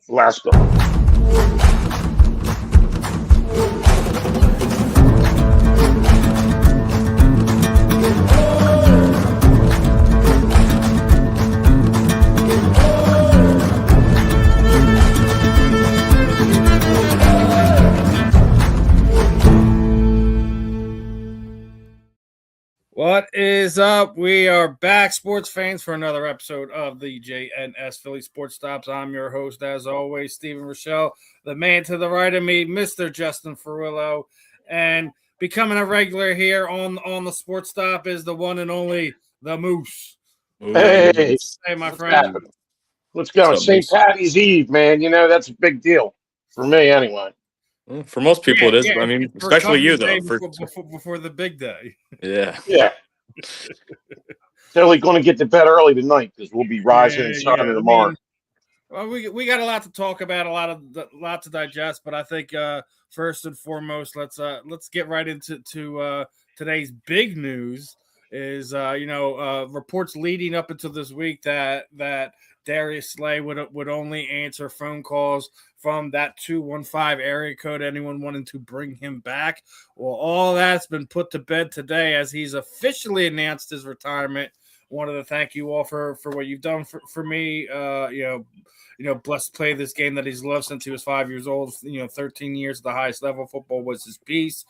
Let's go. What is up? We are back, sports fans, for another episode of the JNS Philly Sports Stops. I'm your host, as always, Stephen Rychel. The man to the right of me, Mr. Justin Fiorillio. And becoming a regular here on the Sports Stop is the one and only the Moose. Hey, Hey, my what's friend. happening? What's going? St. Patty's Eve, man. You know, that's a big deal for me, anyway. Well, for most people, it is. I mean, especially you, though. Before the big day. Yeah. Totally going to get to bed early tonight because we'll be rising and shining tomorrow. Well, we got a lot to talk about, a lot to digest, but I think first and foremost, let's get right into today's big news. Is reports leading up into this week that Darius Slay would only answer phone calls from that 215 area code. Anyone wanting to bring him back? Well, all that's been put to bed today as he's officially announced his retirement. Wanted to thank you all for what you've done for me. Blessed to play this game that he's loved since he was 5 years old. 13 years at the highest level. Football was his piece.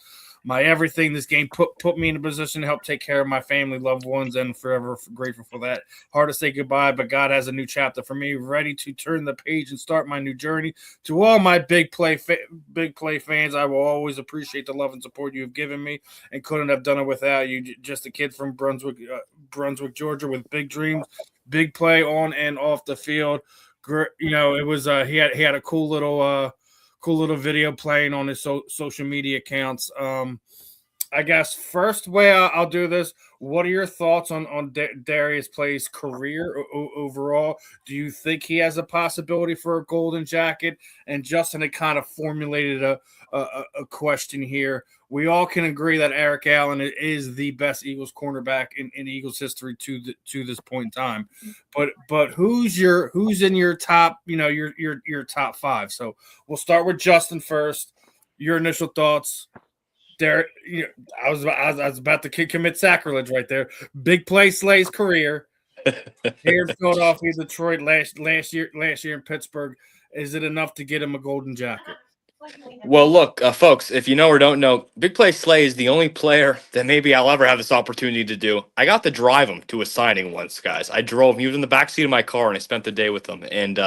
My everything. This game put me in a position to help take care of my family, loved ones, and forever grateful for that. Hard to say goodbye, but God has a new chapter for me. Ready to turn the page and start my new journey. To all my big play fans, I will always appreciate the love and support you have given me, and couldn't have done it without you. Just a kid from Brunswick, Georgia, with big dreams, big play on and off the field. It was he had a cool little video playing on his social media accounts. I guess first way I'll do this. What are your thoughts on Darius Slay's career overall? Do you think he has a possibility for a golden jacket? And Justin had kind of formulated a question here. We all can agree that Eric Allen is the best Eagles cornerback in Eagles history to this point in time. But who's in your top, your top five? So we'll start with Justin first. Your initial thoughts. There, I was about to commit sacrilege right there. Big play Slay's career here in Philadelphia, Detroit last year in Pittsburgh. Is it enough to get him a golden jacket? Well, look, folks, if you know or don't know, Big Play Slay is the only player that maybe I'll ever have this opportunity to do. I got to drive him to a signing once, guys. I drove him. He was in the backseat of my car, and I spent the day with him. And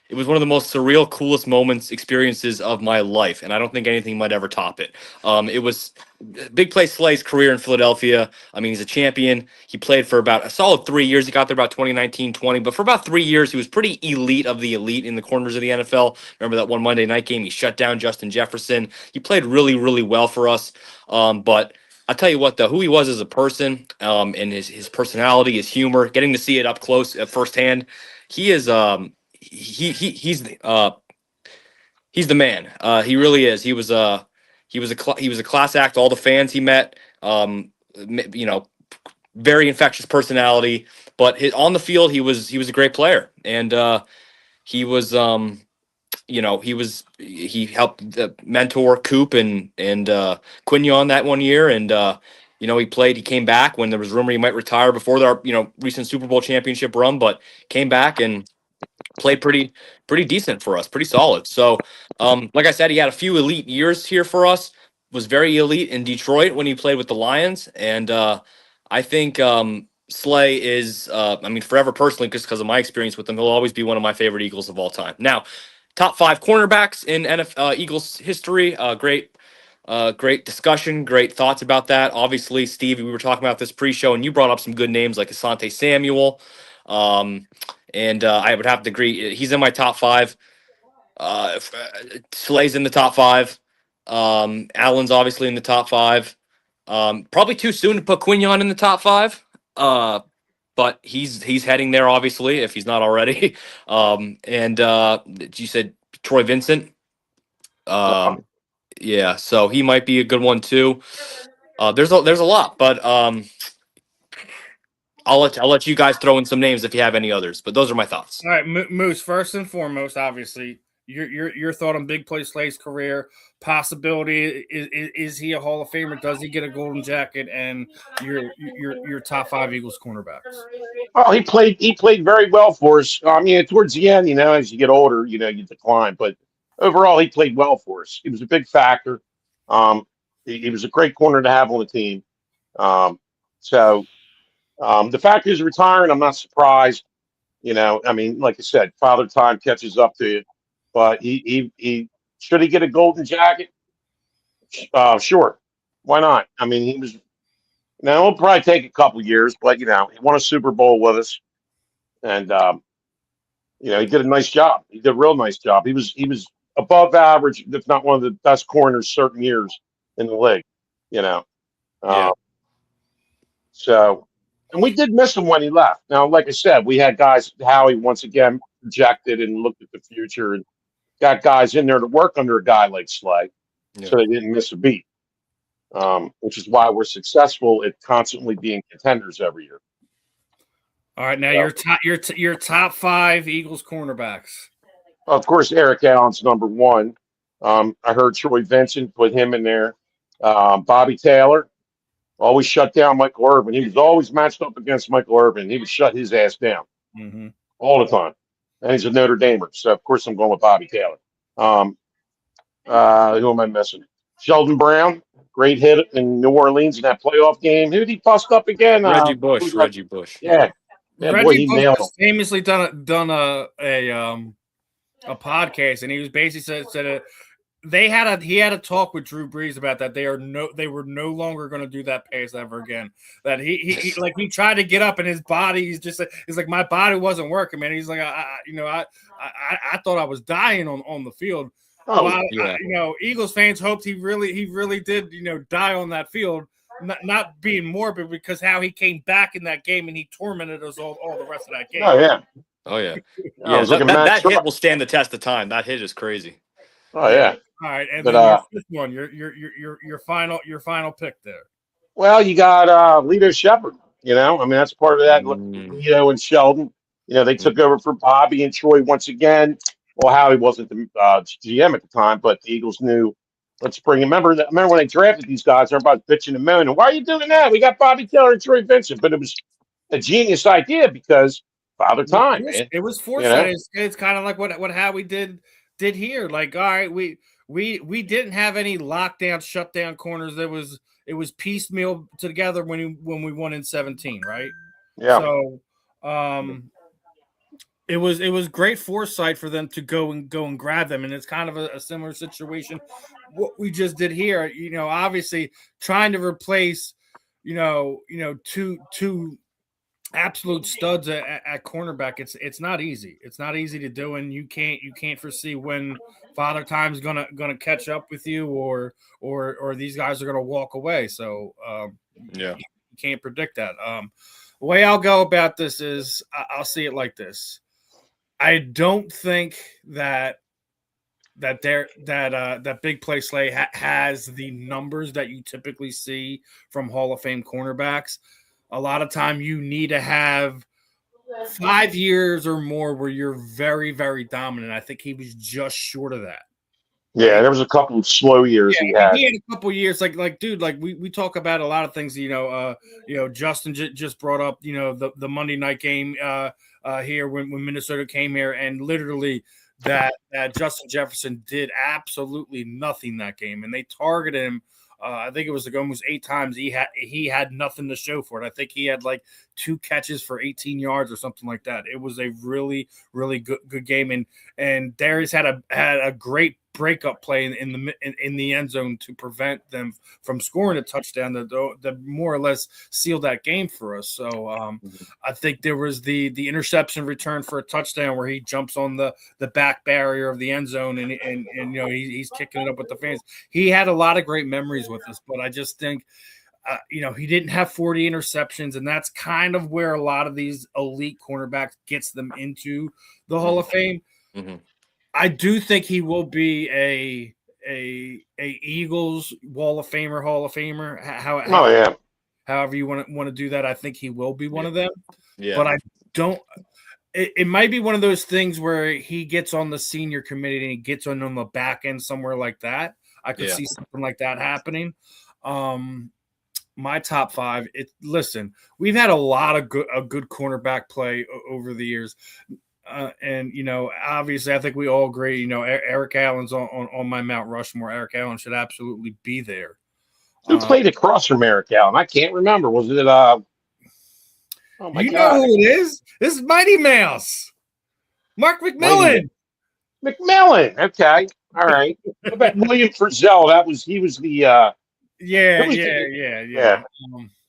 it was one of the most surreal, coolest experiences of my life, and I don't think anything might ever top it. It was Big Play Slay's career in Philadelphia. I mean, he's a champion. He played for about a solid 3 years. He got there about 2019-20, but for about 3 years, he was pretty elite of the elite in the corners of the NFL. Remember that one Monday night game? He shut down Justin Jefferson. He played really, really well for us. But I'll tell you what, though, who he was as a person, and his personality, his humor, getting to see it up close firsthand, he is he's the man. He really is. He was a class act. All the fans he met, very infectious personality. But on the field, he was a great player, and he helped mentor Coop and Quignon that one year, and he played. He came back when there was rumor he might retire before their recent Super Bowl championship run, but came back and played pretty decent for us, pretty solid. So, like I said, he had a few elite years here for us. Was very elite in Detroit when he played with the Lions, and I think Slay is, forever personally, just because of my experience with him, he'll always be one of my favorite Eagles of all time. Now, top 5 cornerbacks in Eagles history. Great discussion, great thoughts about that. Obviously, Steve, we were talking about this pre-show, and you brought up some good names like Asante Samuel. And I would have to agree. He's in my top 5. Slay's in the top 5. Allen's obviously in the top 5. Probably too soon to put Quignon in the top 5. But he's heading there, obviously, if he's not already. And you said Troy Vincent. Yeah, so he might be a good one too. There's a lot, but I'll let you guys throw in some names if you have any others, but those are my thoughts. All right, Moose. First and foremost, obviously, your thought on Big Play Slay's career possibility is he a Hall of Famer? Does he get a golden jacket? And your top 5 Eagles cornerbacks. Well, he played very well for us. I mean, towards the end, as you get older, you decline. But overall, he played well for us. He was a big factor. He was a great corner to have on the team. So the fact he's retiring, I'm not surprised. I mean, like I said, father time catches up to you. But he should he get a golden jacket? Sure, why not? I mean, he was. Now it'll probably take a couple years, but he won a Super Bowl with us, and he did a nice job. He did a real nice job. He was above average, if not one of the best corners certain years in the league. You know, Yeah. So, and we did miss him when he left. Now, like I said, we had guys. Howie once again projected and looked at the future and got guys in there to work under a guy like Slay, so they didn't miss a beat. Which is why we're successful at constantly being contenders every year. All right, now your top 5 Eagles cornerbacks. Of course, Eric Allen's number 1. I heard Troy Vincent put him in there. Bobby Taylor always shut down Michael Irvin. He was always matched up against Michael Irvin. He would shut his ass down all the time. And he's a Notre Damer, so of course I'm going with Bobby Taylor. Who am I missing? Sheldon Brown, great hit in New Orleans in that playoff game. Who did he bust up again? Reggie Bush. Yeah. Boy, he nailed him. Famously done a podcast, and he was basically said he had a talk with Drew Brees about that. They were no longer going to do that pass ever again. That he tried to get up, and his body he's like my body wasn't working, man. He's like I thought I was dying on the field. Eagles fans hoped he really did die on that field. Not being morbid, because how he came back in that game and he tormented us all the rest of that game. Oh yeah. That hit will stand the test of time. That hit is crazy. Oh yeah. All right, and then this one, your final pick there. Well, you got Lito Shepherd. I mean that's part of that. Lito and Sheldon. They took over for Bobby and Troy once again. Well, Howie wasn't the GM at the time, but the Eagles knew. Let's bring him. Remember when they drafted these guys? Everybody's bitching and moaning. Why are you doing that? We got Bobby Taylor and Troy Vincent, but it was a genius idea because Father Time, man. It was foresight. It's kind of like what Howie did here. Like, all right, we didn't have any lockdown, shutdown corners. It was piecemeal together when we won in 17, right? Yeah. So, it was great foresight for them to go and grab them, and it's kind of a similar situation. What we just did here, obviously trying to replace, two absolute studs at cornerback. It's not easy. It's not easy to do, and you can't foresee when Father Time's gonna catch up with you, or these guys are gonna walk away. So you can't predict that. The way I'll go about this is I'll see it like this. I don't think that Big Play Slay has the numbers that you typically see from Hall of Fame cornerbacks. A lot of time you need to have 5 years or more where you're very, very dominant. I think he was just short of that. Yeah, there was a couple of slow years he had. He had a couple of years, dude, we talk about a lot of things. Justin just brought up, the Monday night game here when Minnesota came here, and literally that Justin Jefferson did absolutely nothing that game, and they targeted him. I think it was almost 8 times. He had nothing to show for it. I think he had 2 catches for 18 yards or something like that. It was a really, really good game, and Darius had a great breakup play in the end zone to prevent them from scoring a touchdown that more or less sealed that game for us. So I think there was the interception return for a touchdown where he jumps on the back barrier of the end zone and he's kicking it up with the fans. He had a lot of great memories with us, but I just think he didn't have 40 interceptions, and that's kind of where a lot of these elite cornerbacks gets them into the Hall of Fame. Mm-hmm. I do think he will be a Eagles Hall of Famer. however you want to do that. I think he will be one of them. Yeah. But I don't. It might be one of those things where he gets on the senior committee and he gets on the back end somewhere like that. I could see something like that happening. My top 5. Listen, we've had a lot of good cornerback play over the years. And obviously, I think we all agree. Eric Allen's on my Mount Rushmore. Eric Allen should absolutely be there. Who played across from Eric Allen? I can't remember. Was it? Oh my God! Know who it is? This is Mighty Mouse, Mark McMillan. McMillan. Okay, all right. What about William Frizzell? He was the. Yeah.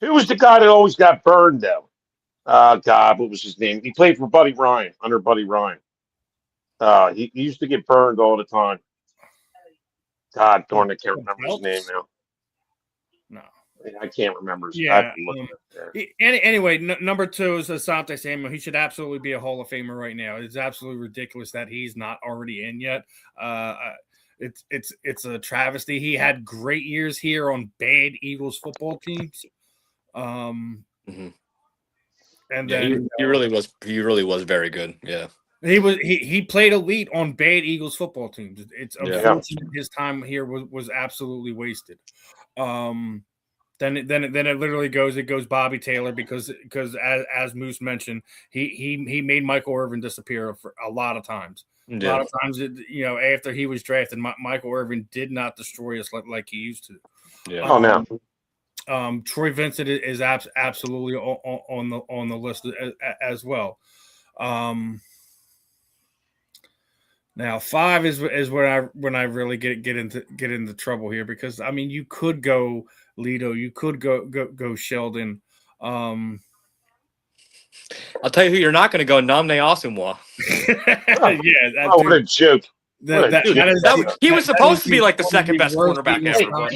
Who was the guy that always got burned though? God, what was his name? He played for Buddy Ryan, under Buddy Ryan. He used to get burned all the time. God darn, I can't remember his name now. No, I can't remember. Anyway, number 2 is Asante Samuel. He should absolutely be a Hall of Famer right now. It's absolutely ridiculous that he's not already in yet. It's a travesty. He had great years here on bad Eagles football teams. And then he really was very good. Yeah. He played elite on bad Eagles football teams. It's unfortunate his time here was absolutely wasted. Then it literally goes Bobby Taylor because as Moose mentioned, he made Michael Irvin disappear for a lot of times. A lot of times, after he was drafted, Michael Irvin did not destroy us like he used to. Yeah. Troy Vincent is absolutely on the list as well. Now 5 is when I really get into trouble here, because I mean, you could go Lito, you could go Sheldon. I'll tell you who you're not going to go. Namne Asamoah. What a joke! He was supposed to be like the second best cornerback ever.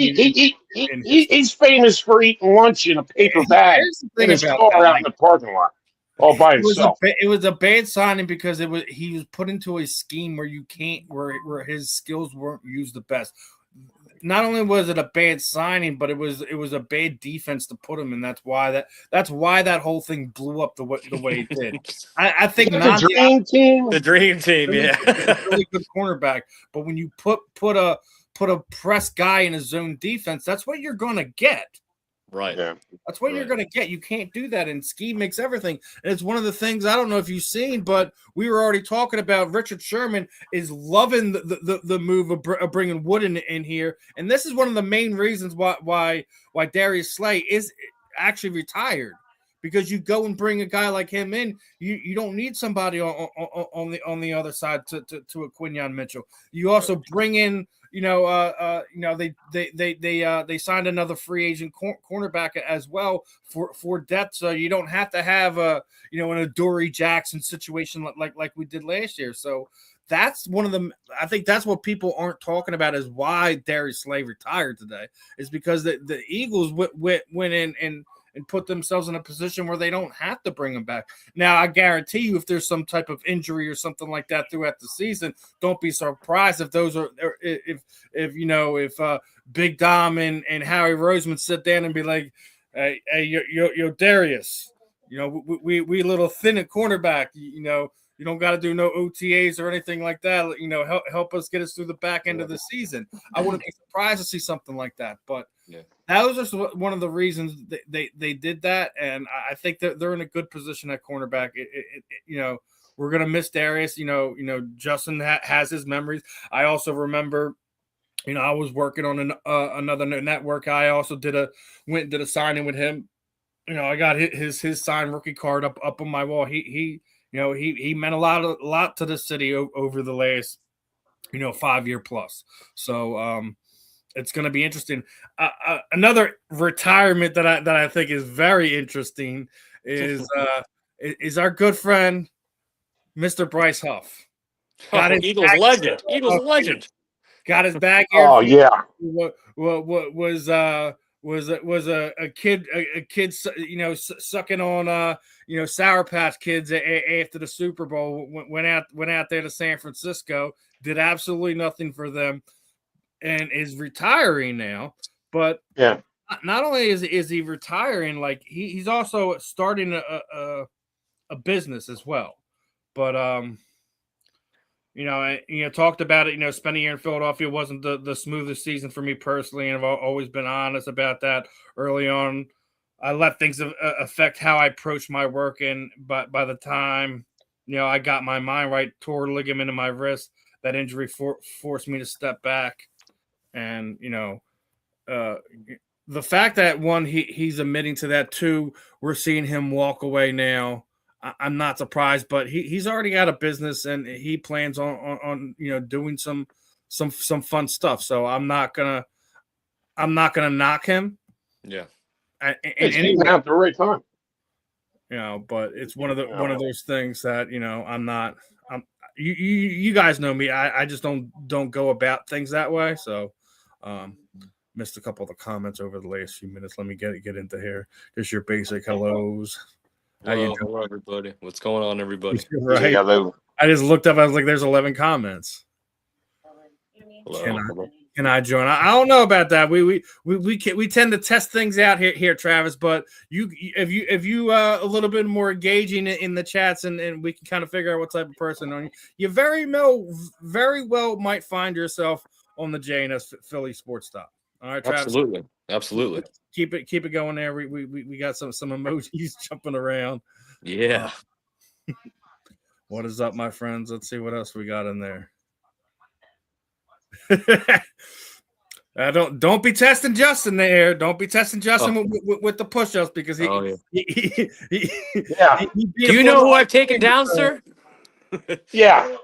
He's famous for eating lunch in a paper bag in his car out in the parking lot, all by himself. It was a bad signing because he was put into a scheme where his skills weren't used the best. Not only was it a bad signing, but it was a bad defense to put him in. That's why that whole thing blew up the way it did. I think the dream team, yeah, really good cornerback. But when you put a press guy in a zone defense, that's what you're gonna get. Right. Yeah. That's what you're going to get. You can't do that. And scheme makes everything. And it's one of the things, I don't know if you've seen, but we were already talking about Richard Sherman is loving the move of bringing Wood in here. And this is one of the main reasons why Darius Slay is actually retired, because you go and bring a guy like him in. You don't need somebody on the other side to a Quinyon Mitchell. You also bring in, they signed another free agent cornerback as well for depth, so you don't have to have an Adoree Jackson situation like we did last year. So that's one of them. I think that's what people aren't talking about, is why Darius Slay retired today, is because the Eagles went in and put themselves in a position where they don't have to bring him back. Now, I guarantee you, if there's some type of injury or something like that throughout the season, don't be surprised if those are if Big Dom and Howie Roseman sit down and be like, hey, yo, Darius, we a little thin at cornerback, you don't got to do no OTAs or anything like that. Help us get us through the back end of the season. I wouldn't be surprised to see something like that. But that was just one of the reasons they did that. And I think that they're in a good position at cornerback. We're going to miss Darius. Justin has his memories. I also remember, I was working on another network. I also went and did a signing with him. I got his signed rookie card up on my wall. He meant a lot to the city over the last, 5 year plus. So it's going to be interesting. Another retirement that I think is very interesting is our good friend, Mr. Bryce Huff. Eagles legend. Got his bag. Oh yeah. Was a kid sucking on Sour Patch Kids after the Super Bowl, went out there to San Francisco, did absolutely nothing for them, and is retiring now. But not only is he retiring, like he's also starting a business as well. But talked about it. Spending a year in Philadelphia wasn't the smoothest season for me personally, and I've always been honest about that early on. I let things affect how I approach my work, and by the time I got my mind right, tore ligament in my wrist. That injury forced me to step back, and the fact that one he's admitting to that, two, we're seeing him walk away now. I'm not surprised, but he's already got a business and he plans on doing some fun stuff. So I'm not gonna knock him. Yeah, It's came out at the right time. But it's one of those things that I'm not. You guys know me. I just don't go about things that way. So, missed a couple of the comments over the last few minutes. Let me get into here. Just your basic hellos. Hello, everybody. What's going on, everybody? Right. Hello. I just looked up. I was like, "There's 11 comments." Hello. Can I join? I don't know about that. We tend to test things out here, Travis. But if you a little bit more engaging in the chats and we can kind of figure out what type of person on you very well might find yourself on the JNS Philly Sports Stop. All right, Travis. Absolutely. Keep it going there. We got some emojis jumping around. Yeah. What is up, my friends? Let's see what else we got in there. Don't be testing Justin there. Don't be testing Justin with the push-ups because he yeah. Do you know who I've taken down, sir? Yeah,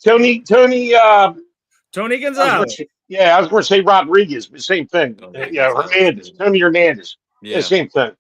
Tony Gonzalez. I was going to say Rodriguez, but same thing. Hernandez, Tony Hernandez. Yeah, same thing.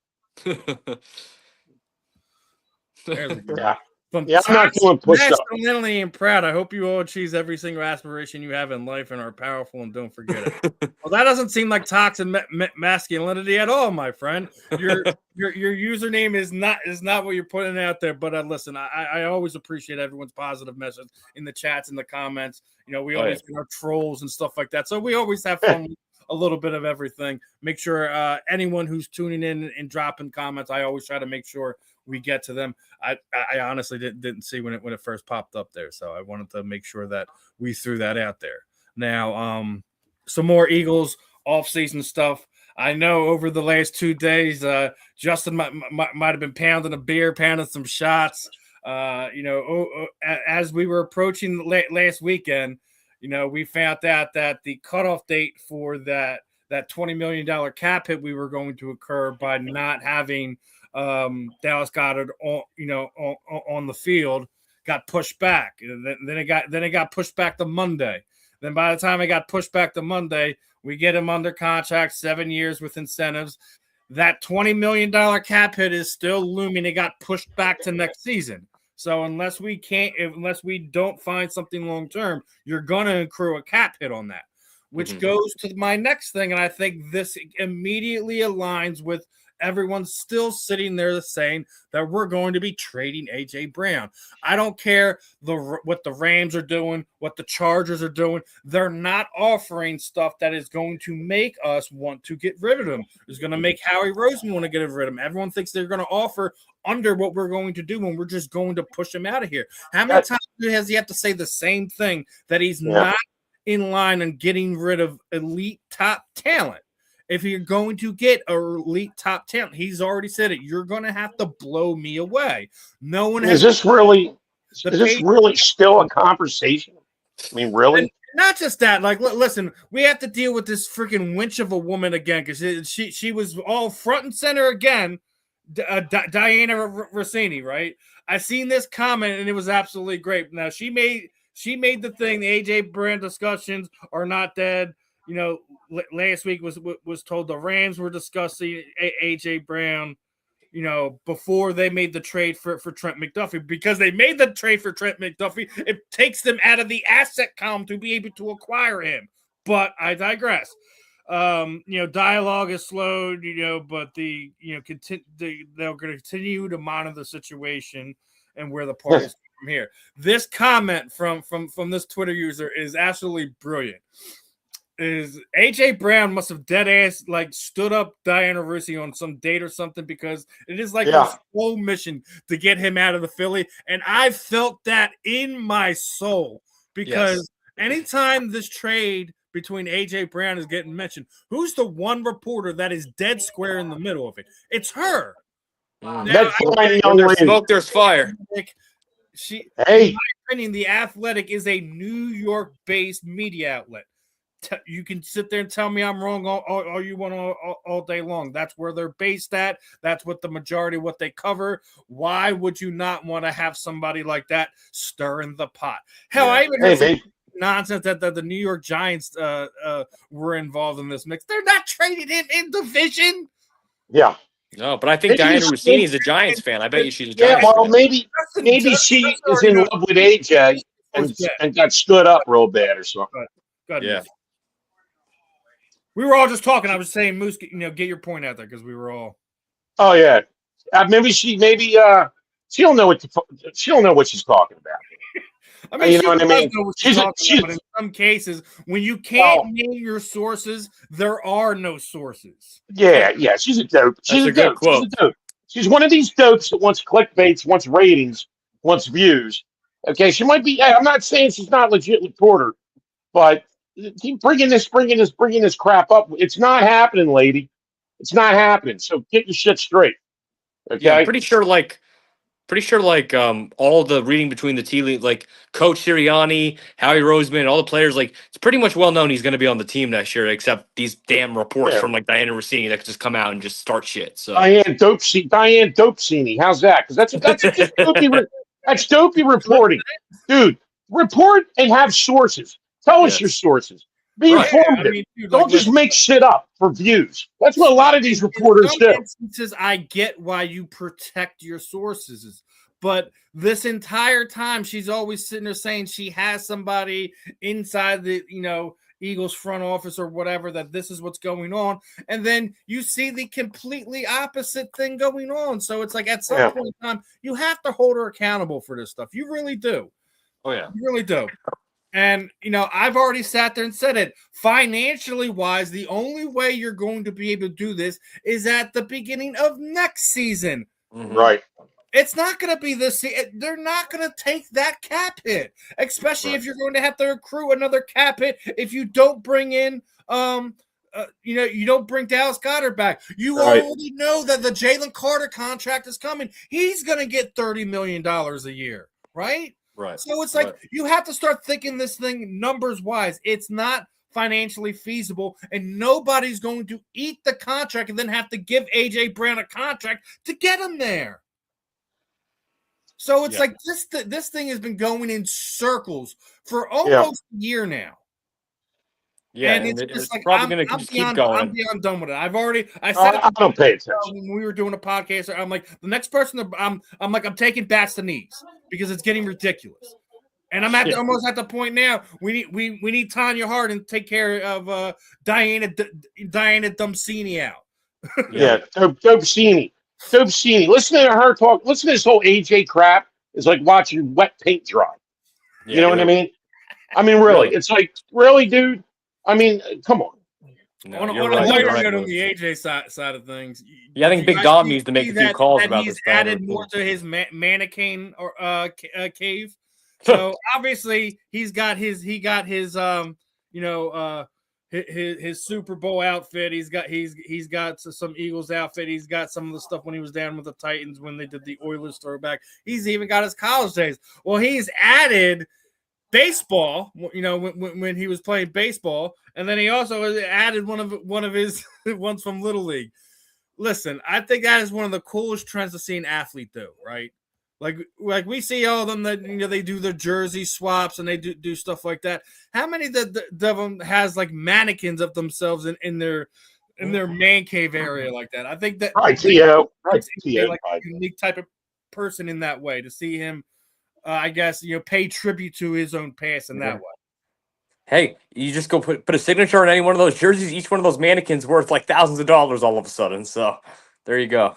Yeah. I'm not doing push-ups. Nationally and proud. I hope you all achieve every single aspiration you have in life and are powerful, and don't forget it. Well, that doesn't seem like toxic masculinity at all, my friend. Your username is not what you're putting out there. But listen, I always appreciate everyone's positive message in the chats and the comments. We always get our trolls and stuff like that, so we always have fun. A little bit of everything. Make sure anyone who's tuning in and dropping comments, I always try to make sure we get to them. I honestly didn't see when it first popped up there, so I wanted to make sure that we threw that out there. Now, some more Eagles off-season stuff. I know over the last 2 days, Justin might have been pounding a beer, pounding some shots. As we were approaching last weekend, we found out that the cutoff date for that $20 million cap hit we were going to occur by not having Dallas Goedert on the field got pushed back. Then it got pushed back to Monday. Then by the time it got pushed back to Monday, we get him under contract 7 years with incentives. That $20 million cap hit is still looming. It got pushed back to next season. So unless we don't find something long term, you're going to accrue a cap hit on that, which goes to my next thing. And I think this immediately aligns with everyone still sitting there saying that we're going to be trading A.J. Brown. I don't care what the Rams are doing, what the Chargers are doing. They're not offering stuff that is going to make us want to get rid of him. It's going to make Howie Roseman want to get rid of him. Everyone thinks they're going to offer under what we're going to do when we're just going to push him out of here. How many times has he have to say the same thing, that he's not in line on getting rid of elite top talent? If you're going to get elite top talent, he's already said it. You're going to have to blow me away. No one has. Is this really still a conversation? I mean, really? And not just that. Like, listen, we have to deal with this freaking winch of a woman again because she was all front and center again. Diana Rossini, right? I seen this comment and it was absolutely great. Now she made the thing. The AJ Brown discussions are not dead. Last week was told the Rams were discussing AJ Brown, before they made the trade for Trent McDuffie, because they made the trade for Trent McDuffie. It takes them out of the asset column to be able to acquire him. But I digress. Dialogue is slowed, but they're going to continue to monitor the situation and where the parties from here. This comment from this Twitter user is absolutely brilliant. is AJ Brown must have dead ass like stood up Diana Russey on some date or something, because it is like her slow mission to get him out of the Philly. And I felt that in my soul, because anytime this trade between AJ Brown is getting mentioned, who's the one reporter that is dead square in the middle of it? It's her. That fine young there's lady. smoke, there's fire. In Hey, my opinion, The Athletic is a New York-based media outlet. You can sit there and tell me I'm wrong all you want all day long. That's where they're based at. That's what the majority of what they cover. Why would you not want to have somebody like that stirring the pot? Hell, I even heard some nonsense that the New York Giants were involved in this mix. They're not trading him in division. Yeah. No, but I think Diana Rossini is a Giants fan. I bet you she's a Giants fan. fan. Maybe she is in love with AJ and got stood up real bad or something. Yeah. We were all just talking. I was saying, Moose, get your point out there, because we were all. Oh yeah, maybe she don't know what she's talking about. I mean, you know what I mean? Know what she's talking about, but in some cases, when you can't name your sources, there are no sources. Yeah, she's a dope. She's a dope. She's a dope. She's one of these dopes that wants clickbaits, wants ratings, wants views. Okay, she might be. I'm not saying she's not legit reporter, but keep bringing this crap up. It's not happening, lady. It's not happening. So get your shit straight. Okay. Yeah, I'm pretty sure all the reading between the tea leaves, like Coach Sirianni, Howie Roseman, all the players, like it's pretty much well known he's going to be on the team next year, except these damn reports from like Diana Rossini that could just come out and just start shit. So Diane Dopesini, how's that? Because that's just dopey. That's dopey reporting, dude. Report and have sources. Tell us your sources. Be informative. I mean, dude, don't just make shit up for views. That's what a lot of these reporters do. Instances, I get why you protect your sources, but this entire time she's always sitting there saying she has somebody inside the Eagles front office or whatever, that this is what's going on, and then you see the completely opposite thing going on. So it's like at some point in time you have to hold her accountable for this stuff. You really do. Oh yeah, you really do. And, I've already sat there and said it. Financially wise, the only way you're going to be able to do this is at the beginning of next season. Mm-hmm. Right. It's not going to be this. They're not going to take that cap hit, especially if you're going to have to accrue another cap hit if you don't bring in, you don't bring Dallas Goedert back. You already know that the Jalen Carter contract is coming. He's going to get $30 million a year, right? Right. So it's like you have to start thinking this thing numbers wise. It's not financially feasible, and nobody's going to eat the contract and then have to give AJ Brown a contract to get him there. So it's like this thing has been going in circles for almost a year now. Yeah, and it's like, probably going to just keep going. I'm beyond done with it. I said I don't pay attention. When we were doing a podcast, I'm like, the next person, I'm taking bats to knees because it's getting ridiculous. And I'm almost at the point now. We need Tanya Hardin to take care of Diana Dumpsini out. Dopesini. Listen to her talk. Listen to this whole AJ crap. It's like watching wet paint dry. You know what I mean? I mean, really. It's like, really, dude? I mean, come on. No, on the AJ side of things. Yeah, I think Big Dom needs to make a few calls about this. He's added more to his mannequin or cave. So obviously he's got his Super Bowl outfit. He's got some Eagles outfit. He's got some of the stuff when he was down with the Titans when they did the Oilers throwback. He's even got his college days. Well, he's added baseball, when he was playing baseball, and then he also added one of his ones from Little League. Listen, I think that is one of the coolest trends to see an athlete do, right? Like we see all of them that they do their jersey swaps and they do stuff like that. How many of them has like mannequins of themselves in their man cave area like that? I think that like a unique type of person in that way to see him. I guess pay tribute to his own past in that way. Hey, you just go put a signature on any one of those jerseys. Each one of those mannequins worth like thousands of dollars all of a sudden. So there you go.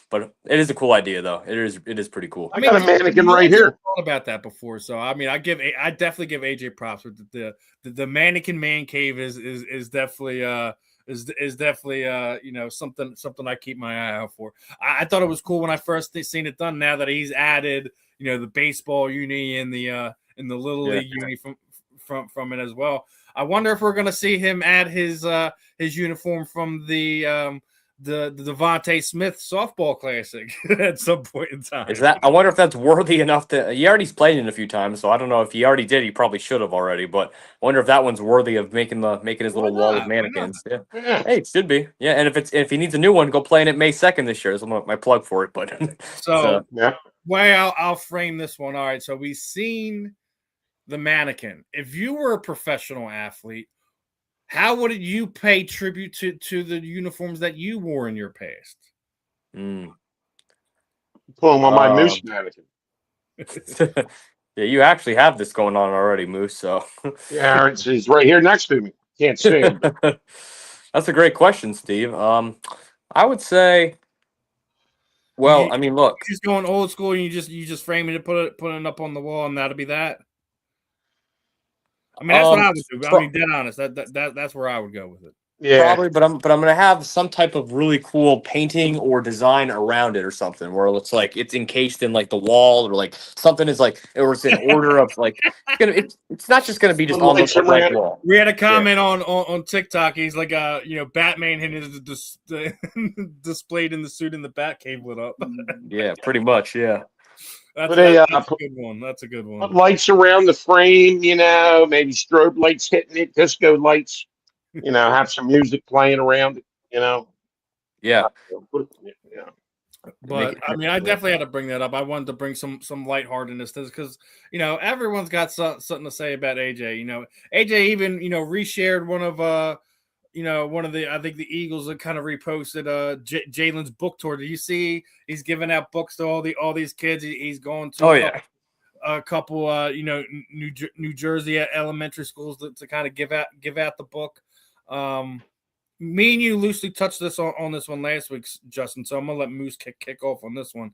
But it is a cool idea, though. It is pretty cool. I got a mannequin right here. Thought about that before, so I mean, I definitely give AJ props with the mannequin man cave is definitely is definitely something I keep my eye out for. I thought it was cool when I first seen it done. Now that he's added the baseball uni and the little league uni from it as well. I wonder if we're gonna see him add his uniform from the Devontae Smith softball classic at some point in time. I wonder if that's worthy enough to. He already's played it a few times, so I don't know if he already did. He probably should have already, but I wonder if that one's worthy of making his little wall of mannequins. Yeah. Hey, it should be. Yeah, and if he needs a new one, go play in it May 2nd this year. That's my plug for it. But so way I'll frame this one. All right, so we've seen the mannequin. If you were a professional athlete, how would you pay tribute to the uniforms that you wore in your past? Pulling on my Moose mannequin. Yeah, you actually have this going on already, Moose. So yeah, he's right here next to me. Can't see him. That's a great question, Steve. I would say, well, I mean, look, just going old school, and you just frame it and put it up on the wall, and that'll be that. I mean, that's what I would do. I mean, dead honest, that's where I would go with it. Yeah, probably. But I'm gonna have some type of really cool painting or design around it or something where it's like it's encased in like the wall or like something is like or it's in order of like it's not just gonna be just on the like wall. We had a comment on TikTok. He's like, Batman his displayed in the suit in the Batcave lit up. Yeah, pretty much. Yeah. That's a good one. That's a good one. Put lights around the frame, maybe strobe lights hitting it, disco lights, have some music playing around it, Yeah. But I mean, I definitely had to bring that up. I wanted to bring some lightheartedness to this because everyone's got something to say about AJ. AJ even reshared one of I think the Eagles that kind of reposted Jalen's book tour. Do you see he's giving out books to all these kids? He's going to a couple New Jersey elementary schools to kind of give out the book. Me and you loosely touched this on this one last week, Justin. So I'm gonna let Moose kick off on this one.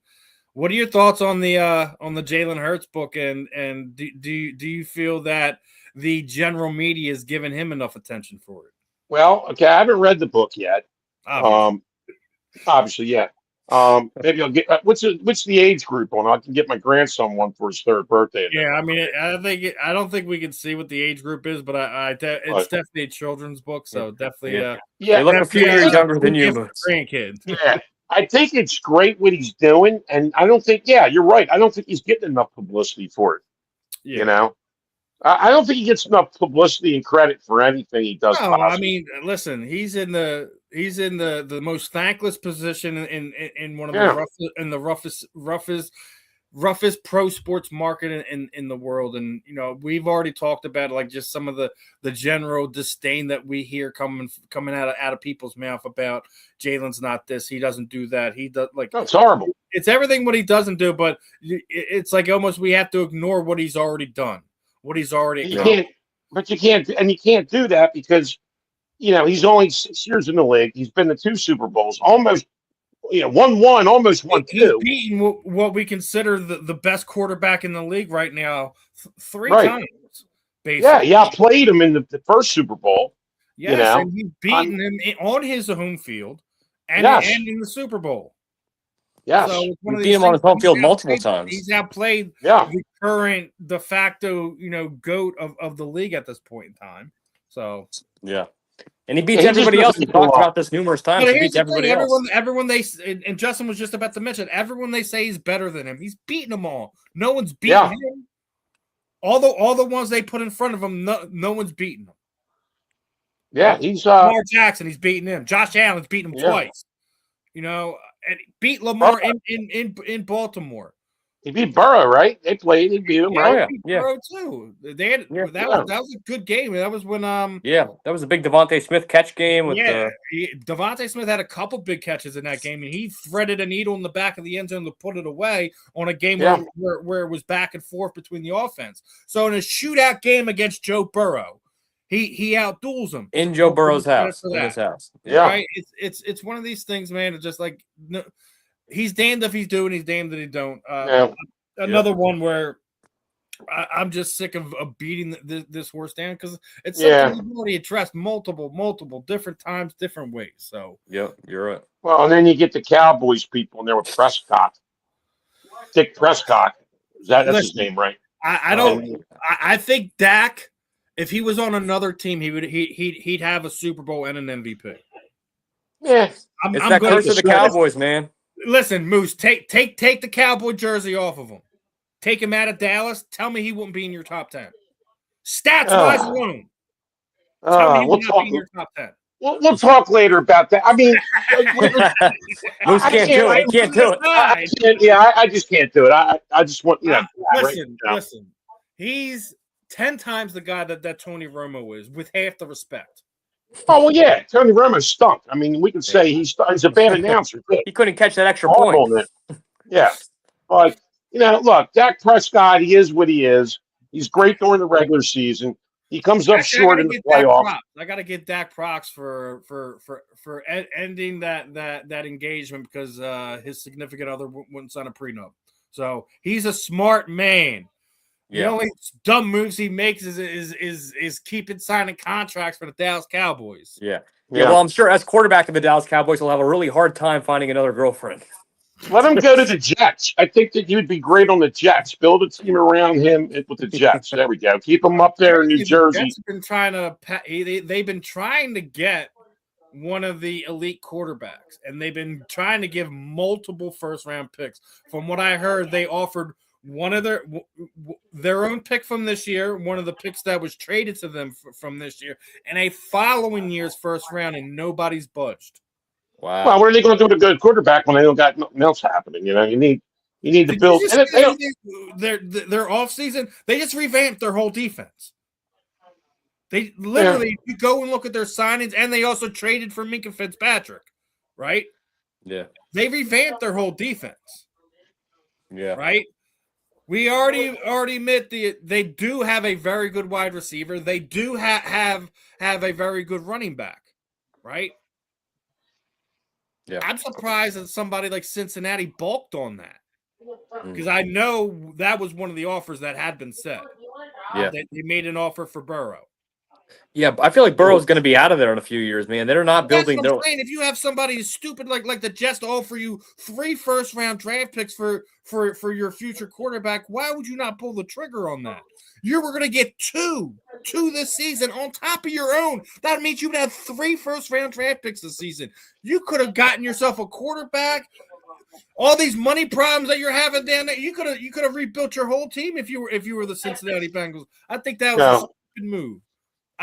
What are your thoughts on the Jalen Hurts book, and do you feel that the general media is giving him enough attention for it? Well, okay, I haven't read the book yet. Obviously, yeah. Maybe I'll get what's the age group on? I can get my grandson one for his 3rd birthday. Yeah, I mean, I don't think we can see what the age group is, but it's definitely a children's book, so definitely. They look a few years younger than you, grandkid. Yeah, I think it's great what he's doing, and I don't think. Yeah, you're right. I don't think he's getting enough publicity for it. Yeah. I don't think he gets enough publicity and credit for anything he does. No, I mean, listen, he's in the most thankless position in one of the roughest pro sports market in the world, and we've already talked about like just some of the general disdain that we hear coming out of people's mouth about Jalen's not this, he doesn't do that, he does like it's horrible. It's everything what he doesn't do, but it's like almost we have to ignore what he's already done. What he's already you can't do that because he's only 6 years in the league. He's been to 2 Super Bowls, almost won 1, almost won 2. He's beaten what we consider the best quarterback in the league right now 3 times. Basically. Yeah, he outplayed him in the first Super Bowl. Yes, and he's beaten him on his home field and in the Super Bowl. Yes, so he's beat him on his home field multiple times. He's outplayed the current de facto, GOAT of the league at this point in time. So yeah, and he beats everybody else. We talked about this numerous times. He beats everybody else. Everyone and Justin was just about to mention. Everyone they say is better than him. He's beating them all. No one's beating him. All the ones they put in front of him, no one's beating them. Yeah, he's Lamar Jackson. He's beating him. Josh Allen's beating him twice. And beat Lamar in Baltimore. He beat Burrow, right? They played. He beat him, right? Burrow too. That was a good game. That was when that was a big Devontae Smith catch game. Devontae Smith had a couple big catches in that game, and he threaded a needle in the back of the end zone to put it away on a game where it was back and forth between the offense. So in a shootout game against Joe Burrow, he outduels him in Joe Burrow's house. In his house, right? It's one of these things, man. It's just like he's damned if he's doing, he's damned that he don't. No. Another one where I'm just sick of beating this horse down because it's Yeah. something you've already addressed multiple different times, different ways. So Yep, you're right. Well, and then you get the Cowboys people in there with Prescott, Dick Prescott. That's his name, right? I think Dak, if he was on another team, he'd have a Super Bowl and an MVP. Yeah, it's that curse of the Cowboys, man. Listen, Moose, take the Cowboy jersey off of him. Take him out of Dallas. Tell me he wouldn't be in your top 10. Stats wise alone. Tell me he would not be in your top 10. We'll talk later about that. I mean, Moose can't do it. He can't do it. I just can't do it. I just want listen. He's 10 times the guy that Tony Romo is, with half the respect. Oh well, yeah. Tony Romo stunk. I mean, we can say he's a bad announcer. He couldn't catch that extra point. Yeah, but look, Dak Prescott. He is what he is. He's great during the regular season. He comes up short in the playoffs. I got to get Dak props for ending that engagement because his significant other wouldn't sign a prenup. So he's a smart man. Yeah. The only dumb moves he makes is keeping signing contracts for the Dallas Cowboys. Yeah. Well, I'm sure as quarterback of the Dallas Cowboys, he'll have a really hard time finding another girlfriend. Let him go to the Jets. I think that he would be great on the Jets. Build a team around him with the Jets. There we go. Keep him up there in New Jersey. The Jets have been trying to. They've been trying to get one of the elite quarterbacks, and they've been trying to give multiple first-round picks. From what I heard, they offered one of their own pick from this year, one of the picks that was traded to them from this year, and a following year's first round, and nobody's budged. Wow. Well, what are they going to do with a good quarterback when they don't got nothing else happening? You need to build. Their offseason, they just revamped their whole defense. They literally, you go and look at their signings, and they also traded for Minka Fitzpatrick, right? Yeah. They revamped their whole defense. Yeah. Right? We already admit they do have a very good wide receiver. They do have a very good running back, right? Yeah. I'm surprised that somebody like Cincinnati balked on that because I know that was one of the offers that had been set. Yeah, they made an offer for Burrow. Yeah, I feel like Burrow's going to be out of there in a few years, man. They're not building. That's what I'm saying. If you have somebody stupid like the Jets to offer you 3 first-round draft picks for your future quarterback, why would you not pull the trigger on that? You were going to get two this season on top of your own. That means you would have 3 first-round draft picks this season. You could have gotten yourself a quarterback. All these money problems that you're having down there, you could have rebuilt your whole team if you were the Cincinnati Bengals. I think that was a stupid move.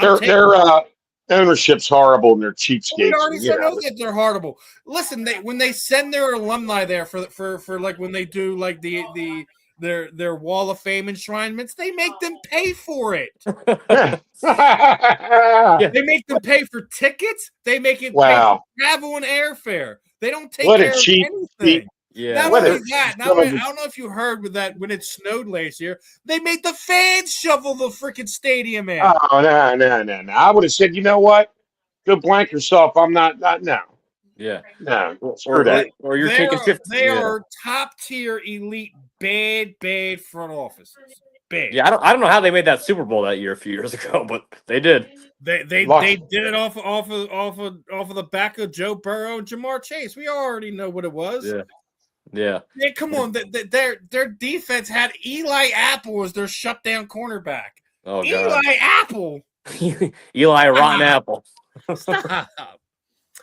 Their ownership's horrible and they're cheapskates. We already know that they're horrible. Listen, when they send their alumni there for like when they do like their Wall of Fame enshrinements, they make them pay for it. They make them pay for tickets. They make it pay for travel and airfare. They don't take care of anything. Yeah. Not only that, I don't know if you heard with that when it snowed last year, they made the fans shovel the freaking stadium in. Oh, no. I would have said, you know what? Go blank yourself. I'm not now. Yeah. No. Screw that. Or you're taking 50. They are top tier elite bad front offices. Bad. Yeah, I don't know how they made that Super Bowl that year a few years ago, but they did. They did it off of the back of Joe Burrow and Jamar Chase. We already know what it was. Yeah. Come on. Their defense had Eli Apple as their shutdown cornerback. Oh, God. Eli Apple. Eli Rotten Apple. Stop.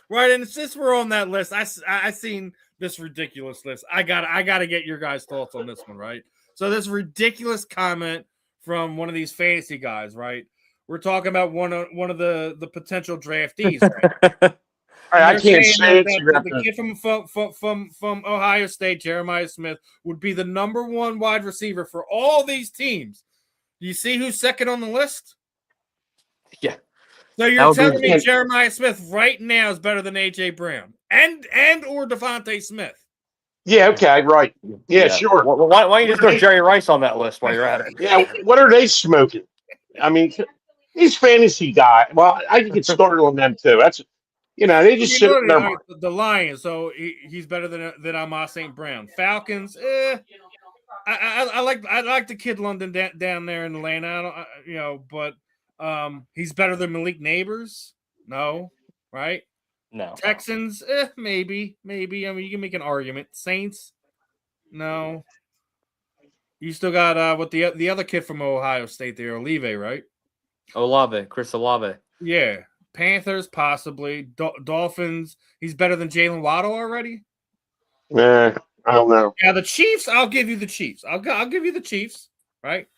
Right, and since we're on that list, I seen this ridiculous list. I gotta get your guys' thoughts on this one, right? So this ridiculous comment from one of these fantasy guys, right? We're talking about one of the potential draftees, right? All right, I can't say it. The kid from Ohio State, Jeremiah Smith, would be the number 1 wide receiver for all these teams. Do you see who's second on the list? Yeah. So you're telling me Jeremiah Smith right now is better than A.J. Brown and or Devontae Smith? Yeah, okay, right. Yeah, sure. Well, why don't you just throw Jerry Rice on that list while you're at it? Yeah, what are they smoking? I mean, these fantasy guys. Well, I can get started on them too. They just sit in their mind. The Lions, so he's better than Amos St. Brown. Falcons, I like the kid London down there in Atlanta. But he's better than Malik Neighbors. No, right? No. Texans, maybe. I mean, you can make an argument. Saints, no. You still got what the other kid from Ohio State there, Olave, right? Chris Olave. Yeah. Panthers, possibly. Dolphins, he's better than Jalen Waddle already? I don't know. Yeah, the Chiefs, I'll give you the Chiefs. I'll give you the Chiefs, right?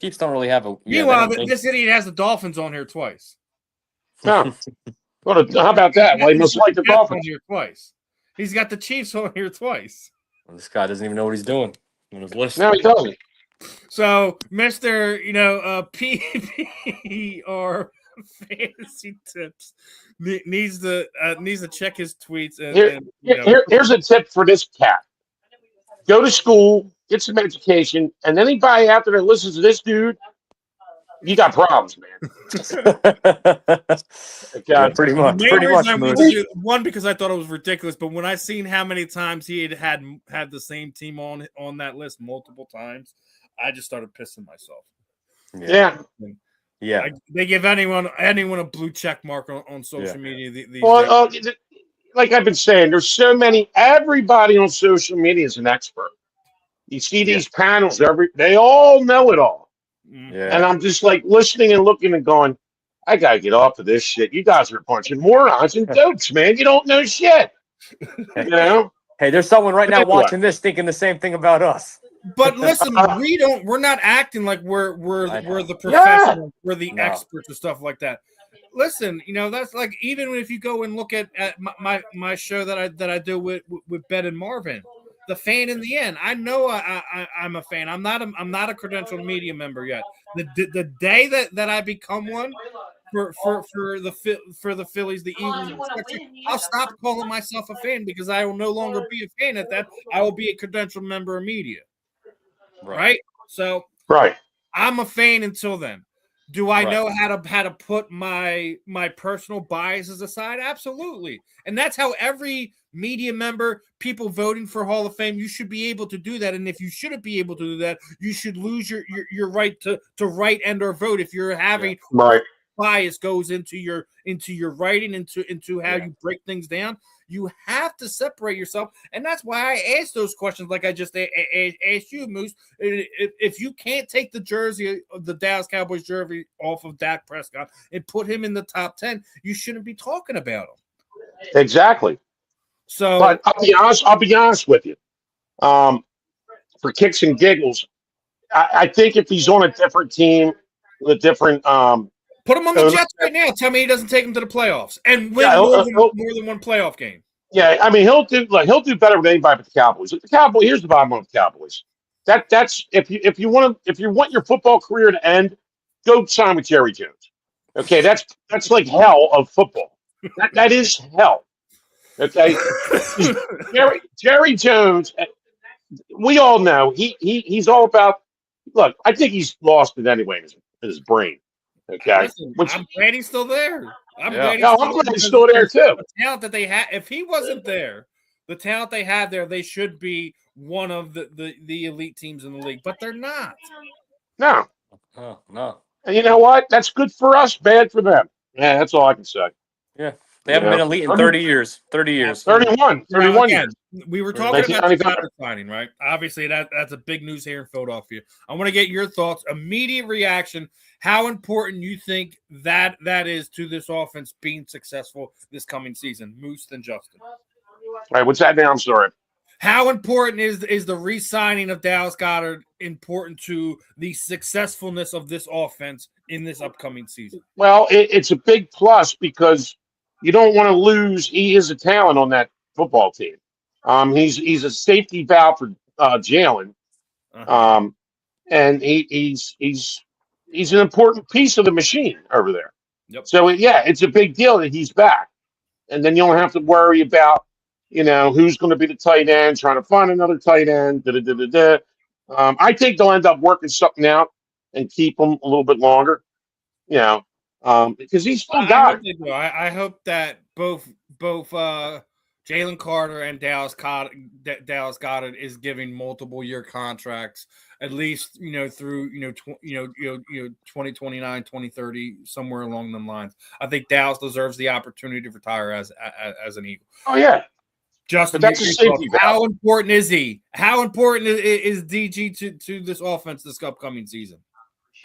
Chiefs don't really have a... Meanwhile, this idiot has the Dolphins on here twice. No. Well, how about that? Well, he must like the Dolphins. On here twice. He's got the Chiefs on here twice. Well, this guy doesn't even know what he's doing on his list. No, he doesn't. So, Mr. PPR Fantasy Tips needs to check his tweets. Here's a tip for this cat. Go to school, get some education, and anybody out there that listens to this dude, you got problems, man. Yeah, pretty much. One, because I thought it was ridiculous, but when I seen how many times he had the same team on that list multiple times, I just started pissing myself. Yeah. They give anyone a blue check mark on social media. Like I've been saying, there's so many. Everybody on social media is an expert. You see these panels, they all know it all. Yeah. And I'm just like listening and looking and going, I gotta get off of this shit. You guys are a bunch of morons and dopes, man. You don't know shit. Hey, there's someone right now watching this thinking the same thing about us. But listen, we're not acting like we're the professionals, we're the experts and stuff like that. Listen, that's like, even if you go and look at my show that I do with Ben and Marvin, the fan in the end. I know I'm a fan. I'm not a credentialed media member yet. The day that I become one for the Phillies, the Eagles, I'll stop calling myself a fan, because I will no longer be a fan at that. I will be a credentialed member of media. Right? So I'm a fan until then. Do I know how to put my personal biases aside? Absolutely. And that's how every media member, people voting for Hall of Fame, you should be able to do that. And if you shouldn't be able to do that, you should lose your right to write and or vote if you're having bias goes into your writing, into how you break things down. You have to separate yourself, and that's why I asked those questions like I just asked you, Moose. If you can't take the jersey of the Dallas Cowboys jersey off of Dak Prescott and put him in the top 10, you shouldn't be talking about him. Exactly. So, but I'll be honest with you. For kicks and giggles, I think if he's on a different team, with a different put him on the Jets right now. Tell me he doesn't take them to the playoffs and win more than one playoff game. Yeah, I mean he'll do better with anybody but the Cowboys. If the Cowboys, here's the bottom line with the Cowboys. That's if you want your football career to end, go sign with Jerry Jones. Okay, that's like hell of football. That is hell. Okay, Jerry Jones. We all know he's all about. Look, I think he's lost it anyway in his brain. Okay, listen, I'm glad he's still there. I'm glad he's still there too. The talent that they had, if he wasn't there, the talent they had there, they should be one of the elite teams in the league, but they're not. No. Oh, no. And you know what? That's good for us, bad for them. Yeah, that's all I can say. Yeah. They haven't been elite in 30 years. 30 years. 31 years. We were talking about the Connor signing, right? Obviously, that's a big news here in Philadelphia. I want to get your thoughts, immediate reaction, how important you think that is to this offense being successful this coming season. Moose and Justin. All right, what's that now? I'm sorry. How important is the re-signing of Dallas Goedert important to the successfulness of this offense in this upcoming season? Well, it's a big plus because you don't want to lose. He is a talent on that football team. He's a safety valve for Jalen, and he's an important piece of the machine over there. Yep. So it's a big deal that he's back, and then you don't have to worry about who's going to be the tight end, trying to find another tight end. I think they'll end up working something out and keep him a little bit longer. Because he's still got it. I hope that both Jalen Carter and Dallas Goedert is giving multiple year contracts, at least through 2029, 2030, somewhere along the lines. I think Dallas deserves the opportunity to retire as an Eagle. Oh yeah, Justin, but that's a safety valve. how important is he? How important is DG to this offense this upcoming season?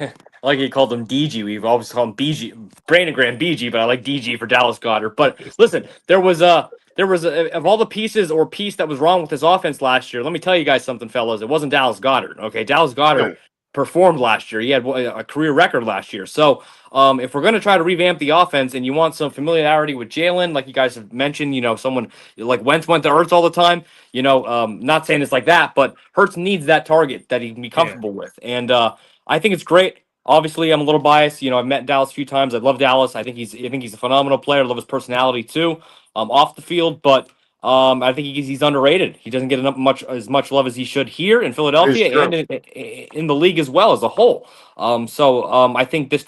I like he called him DG. We've always called him BG, Brandon Graham BG, but I like DG for Dallas Goedert. But listen, there was of all the pieces or piece that was wrong with this offense last year. Let me tell you guys something, fellas. It wasn't Dallas Goedert. Okay, Dallas Goedert performed last year. He had a career record last year. So if we're going to try to revamp the offense and you want some familiarity with Jalen, like you guys have mentioned, someone like Wentz went to Hurts all the time. Not saying it's like that, but Hurts needs that target that he can be comfortable with. And I think it's great. Obviously, I'm a little biased. I've met Dallas a few times. I love Dallas. I think he's a phenomenal player. I love his personality too, off the field. But I think he's underrated. He doesn't get as much love as he should here in Philadelphia and in the league as well as a whole. I think this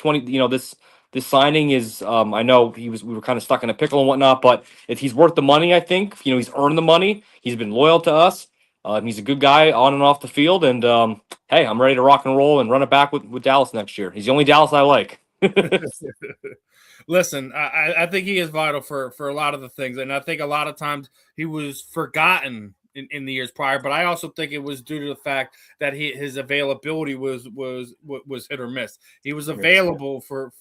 this signing is. I know we were kind of stuck in a pickle and whatnot, but if he's worth the money, I think he's earned the money. He's been loyal to us. He's a good guy on and off the field, and hey, I'm ready to rock and roll and run it back with Dallas next year. He's the only Dallas I like. Listen, I think he is vital for a lot of the things, and I think a lot of times he was forgotten in the years prior. But I also think it was due to the fact that his availability was hit or miss. He was available for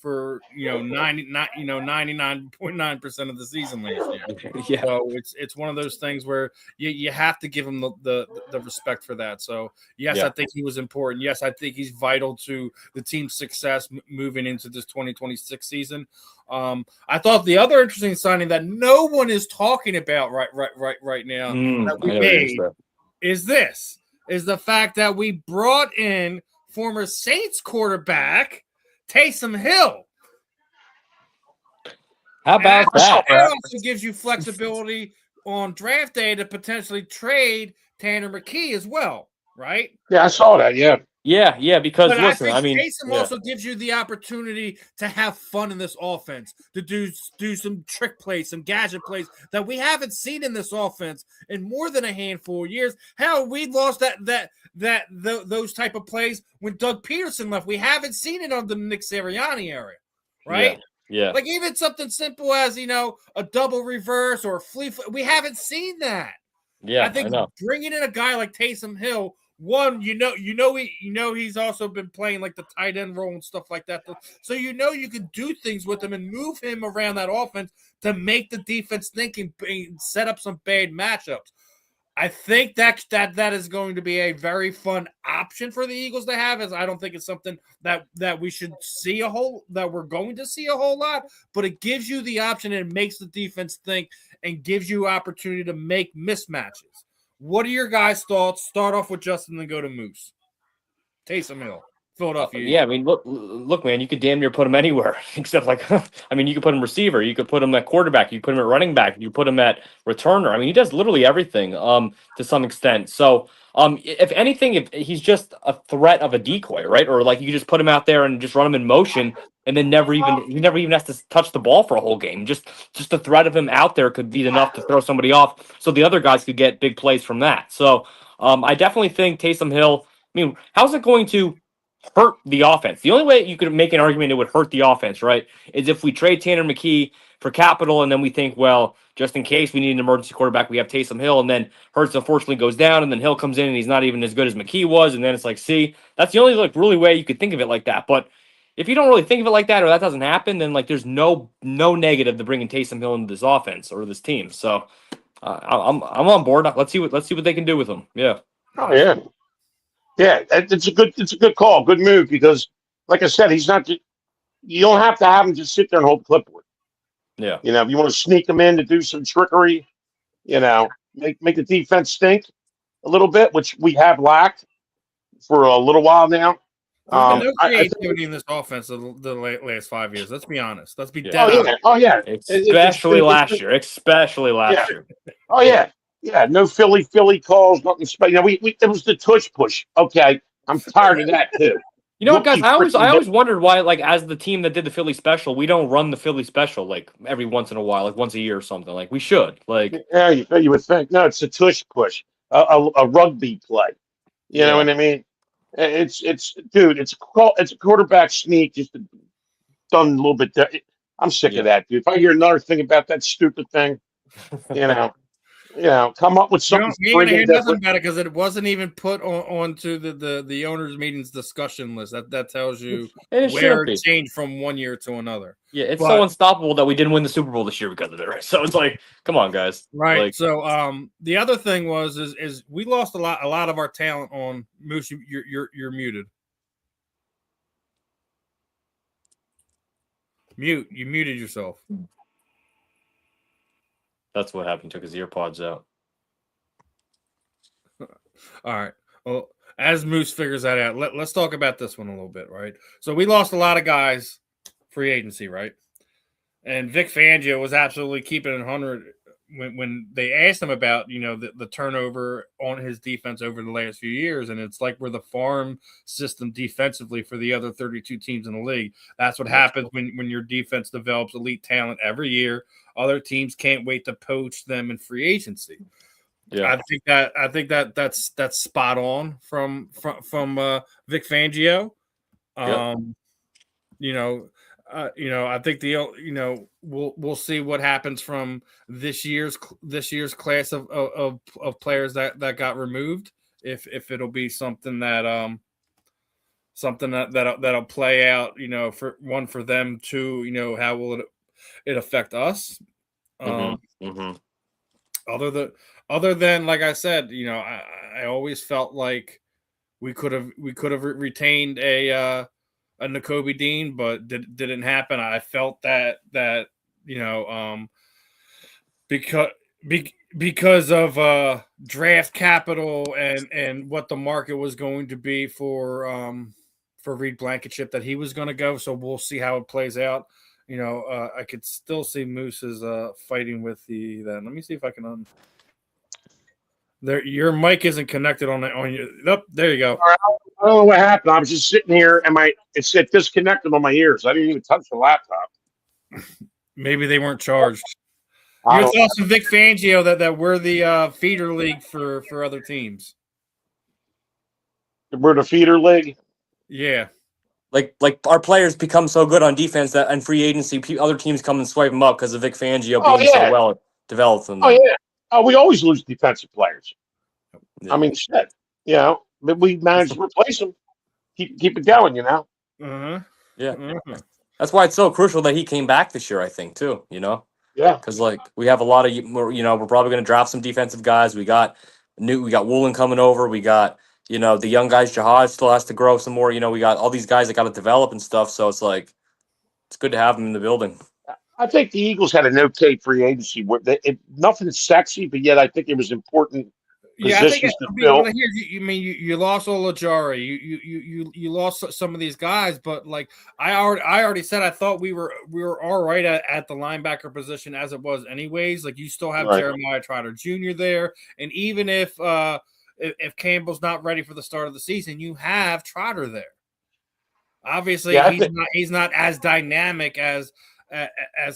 99.9% of the season last year. Yeah. So it's one of those things where you have to give him the respect for that. So yes, I think he was important. Yes, I think he's vital to the team's success moving into this 2026 season. I thought the other interesting signing that no one is talking about right now that we made is the fact that we brought in former Saints quarterback Taysom Hill. How about that? It also gives you flexibility on draft day to potentially trade Tanner McKee as well, right? Yeah, I saw that. Yeah. Yeah, because but listen, Taysom also gives you the opportunity to have fun in this offense, to do some trick plays, some gadget plays that we haven't seen in this offense in more than a handful of years. Hell, we lost those type of plays when Doug Peterson left. We haven't seen it under the Nick Sirianni era, right? Yeah. Like even something simple as a double reverse or a flea. We haven't seen that. Yeah, I think bringing in a guy like Taysom Hill. One, he's also been playing like the tight end role and stuff like that. So you can do things with him and move him around that offense to make the defense think and set up some bad matchups. I think that is going to be a very fun option for the Eagles to have. As I don't think it's something that we should see that we're going to see a whole lot, but it gives you the option and it makes the defense think and gives you opportunity to make mismatches. What are your guys' thoughts? Start off with Justin and go to Moose. Taysom Hill, Philadelphia. Yeah, I mean, look, man, you could damn near put him anywhere except you could put him receiver, you could put him at quarterback, you could put him at running back, you put him at returner. I mean, he does literally everything to some extent. So, if anything, if he's just a threat of a decoy, right? Or like you just put him out there and just run him in motion, and then he never even has to touch the ball for a whole game. Just the threat of him out there could be enough to throw somebody off, so the other guys could get big plays from that. So, I definitely think Taysom Hill. I mean, how's it going to hurt the offense? The only way you could make an argument it would hurt the offense, right, is if we trade Tanner McKee for capital, and then we think, well, just in case we need an emergency quarterback, we have Taysom Hill, and then Hurts unfortunately goes down, and then Hill comes in, and he's not even as good as McKee was, and then it's like, see, that's the only really way you could think of it like that. But if you don't really think of it like that, or that doesn't happen, then there's no negative to bringing Taysom Hill into this offense or this team. So I'm on board. Let's see what they can do with him. Yeah. Oh yeah. Yeah, it's a good call, good move, because like I said, he's not. You don't have to have him just sit there and hold the clipboard. Yeah. If you want to sneak him in to do some trickery, make the defense stink a little bit, which we have lacked for a little while now. No creativity in this offense the last 5 years. Let's be honest. Let's be dead honest. Oh yeah. Especially last year. Oh yeah. Yeah, no Philly calls, nothing special. It was the tush push. Okay, I'm tired of that too. You know what, guys? rookie I freaking always wondered why, like, as the team that did the Philly special, we don't run the Philly special like every once in a while, like once a year or something. Like we should. Like, Yeah, you would think. No, it's a tush push, a rugby play. You know yeah, what I mean? It's dude. It's a quarterback sneak, just done a little bit. I'm sick of yeah. that, dude. If I hear another thing about that stupid thing, you know, come up with something You ain't gonna friggin' hear nothing different. about it because it wasn't even put onto the owners' meetings discussion list. That tells you And it shouldn't where it be. changed from one year to another. Yeah, it's so But unstoppable that we didn't win the Super Bowl this year because of it. Right? So it's like, come on, guys. right. Like, So the other thing is we lost a lot of our talent on Moose. You're muted. Mute. You muted yourself. that's what happened. Took his ear pods out. All right. Well, as Moose figures that out, let's talk about this one a little bit, right? So we lost a lot of guys free agency, right? And Vic Fangio was absolutely keeping it 100 when they asked him about, the turnover on his defense over the last few years. And it's like we're the farm system defensively for the other 32 teams in the league. That's what happens when your defense develops elite talent every year. Other teams can't wait to poach them in free agency. Yeah, I think that's spot on from Vic Fangio. Yep. I think we'll see what happens from this year's class of players that got removed. If it'll be something that that'll play out, for them, two, how will it affect us? Other than like I said, I always felt like we could have retained a Nakobe Dean, but didn't happen. I felt that because because of draft capital and what the market was going to be for Reed Blankenship, that he was going to go. So we'll see how it plays out. I could still see Moose's fighting with let me see if I can there. Your mic isn't connected on your. Nope, there you go. All right, I don't know what happened. I was just sitting here, and it said disconnected on my ears. I didn't even touch the laptop. Maybe they weren't charged. I Your don't. thoughts on Vic Fangio that we're the feeder league for other teams? We're the feeder league. Yeah. Like our players become so good on defense that in free agency, other teams come and swipe them up because of Vic Fangio Oh being so yeah. well developed. In Oh them. yeah. Oh, we always lose defensive players. Yeah. I mean, shit. But we managed to replace them. Keep it going. Uh-huh. Yeah. Uh-huh. That's why it's so crucial that he came back this year, I think, too, Yeah. Because, like, we have a lot of, we're probably going to draft some defensive guys. We got Woolen coming over. We got, the young guys, Jihad still has to grow some more. We got all these guys that got to develop and stuff. So it's like, it's good to have them in the building. I think the Eagles had an okay free agency. Nothing sexy, but yet I think it was important Yeah, I think positions to fill. you lost Olajari, you lost some of these guys, but like I already said, I thought we were all right at the linebacker position as it was anyways. Like you still have Right. Jeremiah Trotter Jr. there, and even if Campbell's not ready for the start of the season, you have Trotter there. Obviously, Yeah, he's not as dynamic as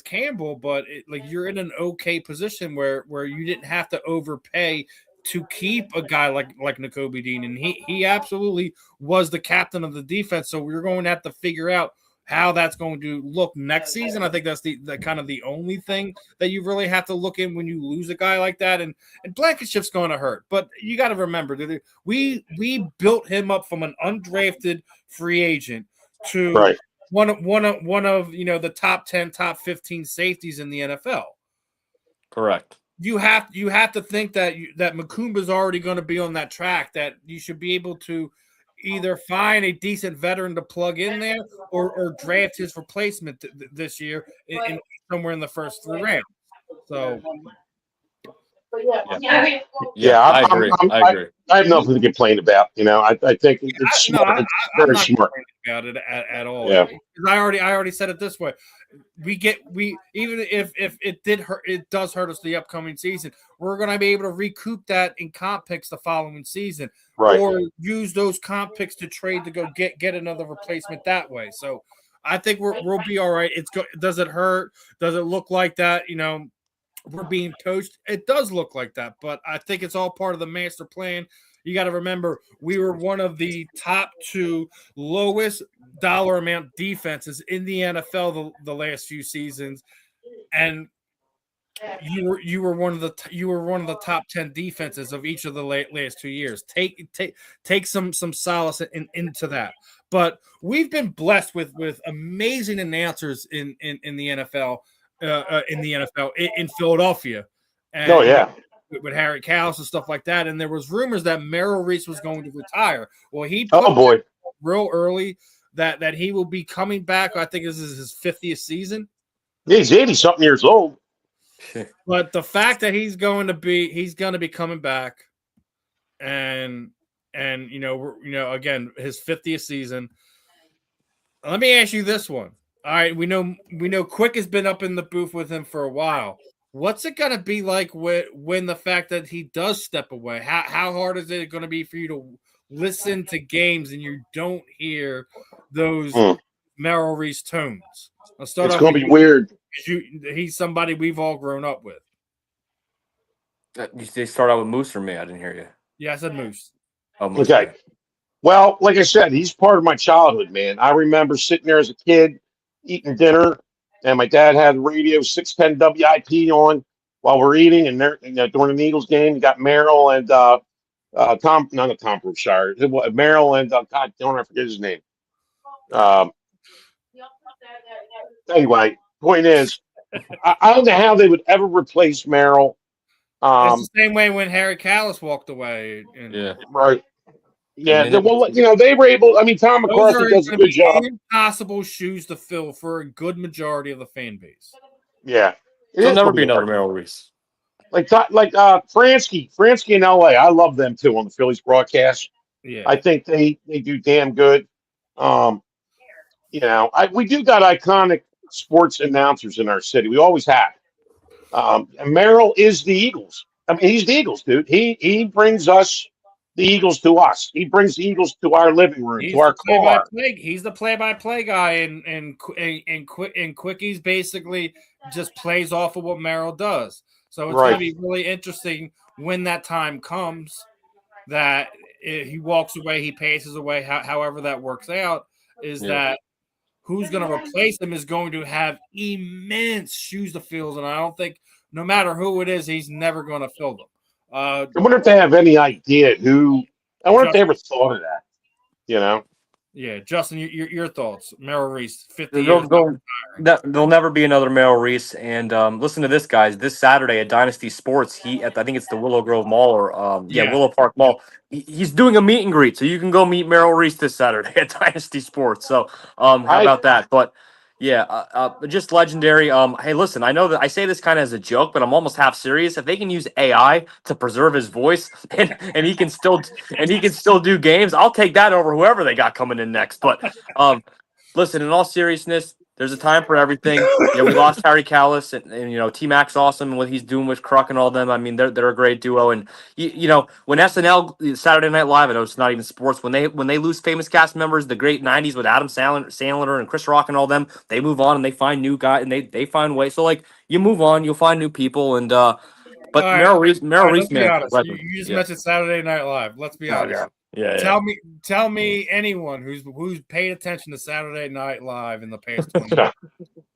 Campbell, but you're in an okay position where you didn't have to overpay to keep a guy like Nakobe Dean, and he absolutely was the captain of the defense. So we're going to have to figure out how that's going to look next season. I think that's the kind of the only thing that you really have to look in when you lose a guy like that. And Blankenship's going to hurt, but you got to remember that we built him up from an undrafted free agent to right. one of the top 10, top 15 safeties in the NFL. Correct. You have to think that Makumba's already going to be on that track, that you should be able to either find a decent veteran to plug in there or draft his replacement this year in somewhere in the first 3 rounds. So Yeah, I agree. I agree. I have nothing to complain about. I think it's No, smart. It's I'm very not smart. complaining about it at all. Yeah. 'Cause I already said it this way. We even if it did hurt, it does hurt us the upcoming season. We're going to be able to recoup that in comp picks the following season, Right. or use those comp picks to trade to go get another replacement that way. So I think we'll be all right. Does it hurt? Does it look like that? We're being coached. It does look like that, but I think it's all part of the master plan. You got to remember, we were one of the top 2 lowest dollar amount defenses in the NFL the last few seasons, and you were one of the top 10 defenses of each of the last 2 years. Take some solace into that. But we've been blessed with amazing announcers in the NFL. In Philadelphia, and Oh yeah. with Harry Cowles and stuff like that. And there was rumors that Merrill Reese was going to retire. Well, he Oh boy. real early that he will be coming back. I think this is his 50th season. Yeah, he's 80-something years old. But the fact that he's going to be coming back, and again, his 50th season. Let me ask you this one. All right, we know Quick has been up in the booth with him for a while. What's it going to be like when the fact that he does step away? How hard is it going to be for you to listen to games and you don't hear those Merrill Reese tones? It's going to be weird. He's somebody we've all grown up with. They start out with Moose or me? I didn't hear you. Yeah, I said Moose. Oh, Moose. Okay. Well, like I said, he's part of my childhood, man. I remember sitting there as a kid, eating dinner, and my dad had radio 610 WIP on while we're eating, and during an Eagles game, you got Merrill and Tom, not Tom Brookshire, Merrill and God, don't I forget his name. Anyway, point is, I don't know how they would ever replace Merrill. It's the same way when Harry Cowles walked away. Right. Yeah, well, they were able. I mean, Tom McCarthy does a good job. Impossible shoes to fill for a good majority of the fan base. Yeah, there'll never be another Merrill Reese. Like Fransky in LA. I love them too on the Phillies broadcast. Yeah, I think they do damn good. We do got iconic sports announcers in our city. We always have. And Merrill is the Eagles. I mean, he's the Eagles, dude. He brings us. The Eagles to us. He brings the Eagles to our living room, to our car. He's the play-by-play guy, and Quickies basically just plays off of what Merrill does. So it's going to be really interesting when that time comes that he walks away, he passes away, however that works out, that who's going to replace him is going to have immense shoes to fill, and I don't think no matter who it is, he's never going to fill them. I wonder if they have any idea who. I wonder if they ever thought of that. Yeah, Justin, your thoughts? Merrill Reese, 50 years. There'll never be another Merrill Reese. And listen to this, guys. This Saturday at Dynasty Sports, I think it's the Willow Grove Mall or Willow Park Mall. He's doing a meet and greet, so you can go meet Merrill Reese this Saturday at Dynasty Sports. So how about that? But. Yeah, just legendary. Hey, listen, I know that I say this kind of as a joke, but I'm almost half serious. If they can use AI to preserve his voice and he can still do games, I'll take that over whoever they got coming in next. But listen, in all seriousness, there's a time for everything. We lost Harry Cowles and T-Mac's awesome and what he's doing with Kruk and all them. I mean, they're a great duo. And when SNL Saturday Night Live, I know it's not even sports, when they lose famous cast members, the great '90s with Adam Sandler and Chris Rock and all them, they move on and they find new guys and they find ways. So you move on, you'll find new people and but Merrill Reese, let's be honest. You just mentioned Saturday Night Live. Let's be honest. Yeah. Tell me anyone who's paid attention to Saturday Night Live in the past 20 years.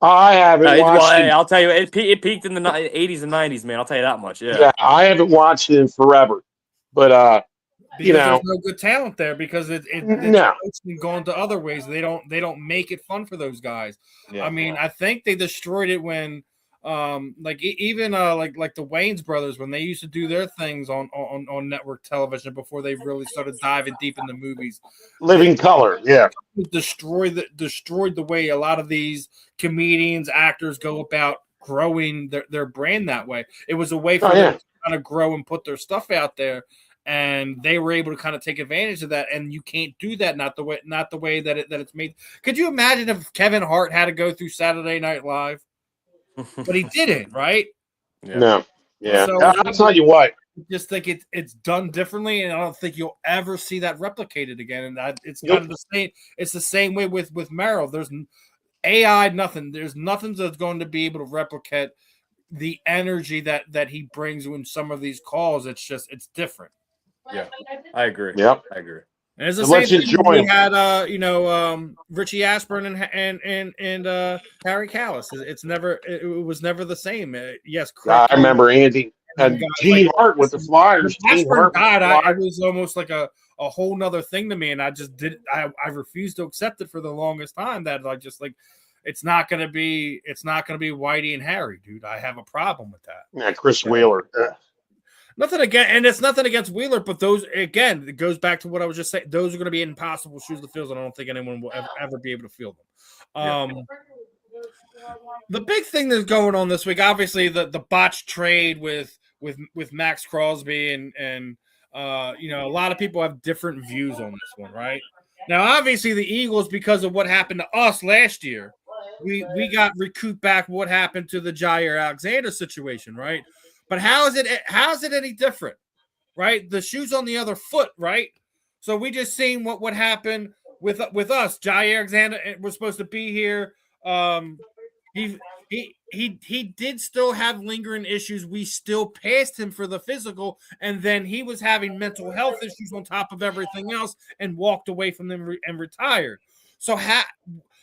I haven't watched it. Hey, I'll tell you, it peaked in the 80s and 90s, man. I'll tell you that much. Yeah, I haven't watched it in forever. But there's no good talent there because it's going to other ways. They don't make it fun for those guys. Yeah. I mean, I think they destroyed it when like the Wayans brothers when they used to do their things on network television before they really started diving deep into movies. Living Color, yeah. Destroyed the way a lot of these comedians, actors go about growing their brand that way. It was a way for them to kind of grow and put their stuff out there, and they were able to kind of take advantage of that. And you can't do that, not the way that it's made. Could you imagine if Kevin Hart had to go through Saturday Night Live, but he didn't, right? Yeah. No. Yeah. So I'll tell you what. just think it's done differently, and I don't think you'll ever see that replicated again. And it's kind of the same. It's the same way with Merrill. There's AI, nothing. There's nothing that's going to be able to replicate the energy that he brings in some of these calls. It's different. Yeah, I agree. Yep. I agree. And it's the So let's same thing enjoy we him. had, Richie Ashburn and Harry Callis. It was never the same. Yes, I remember Andy and guys Gene like- Hart with the Flyers. When Gene Ashburn Hart with the died, it Flyers. was almost like a whole nother thing to me, and I just did. I refused to accept it for the longest time. That I just like, it's not gonna be Whitey and Harry, dude. I have a problem with that. Yeah, Chris Wheeler. Nothing against, and it's nothing against Wheeler, but those again, it goes back to what I was just saying. Those are going to be impossible shoes to fill, and I don't think anyone will ever be able to fill them. The big thing that's going on this week, obviously, the botched trade with Max Crosby, and a lot of people have different views on this one, right? Now, obviously, the Eagles, because of what happened to us last year, we got recouped back what happened to the Jair Alexander situation, right? But how is it any different, right? The shoe's on the other foot, right? So we just seen what happened with us. Jair Alexander was supposed to be here. He did still have lingering issues. We still passed him for the physical, and then he was having mental health issues on top of everything else, and walked away from them and retired. So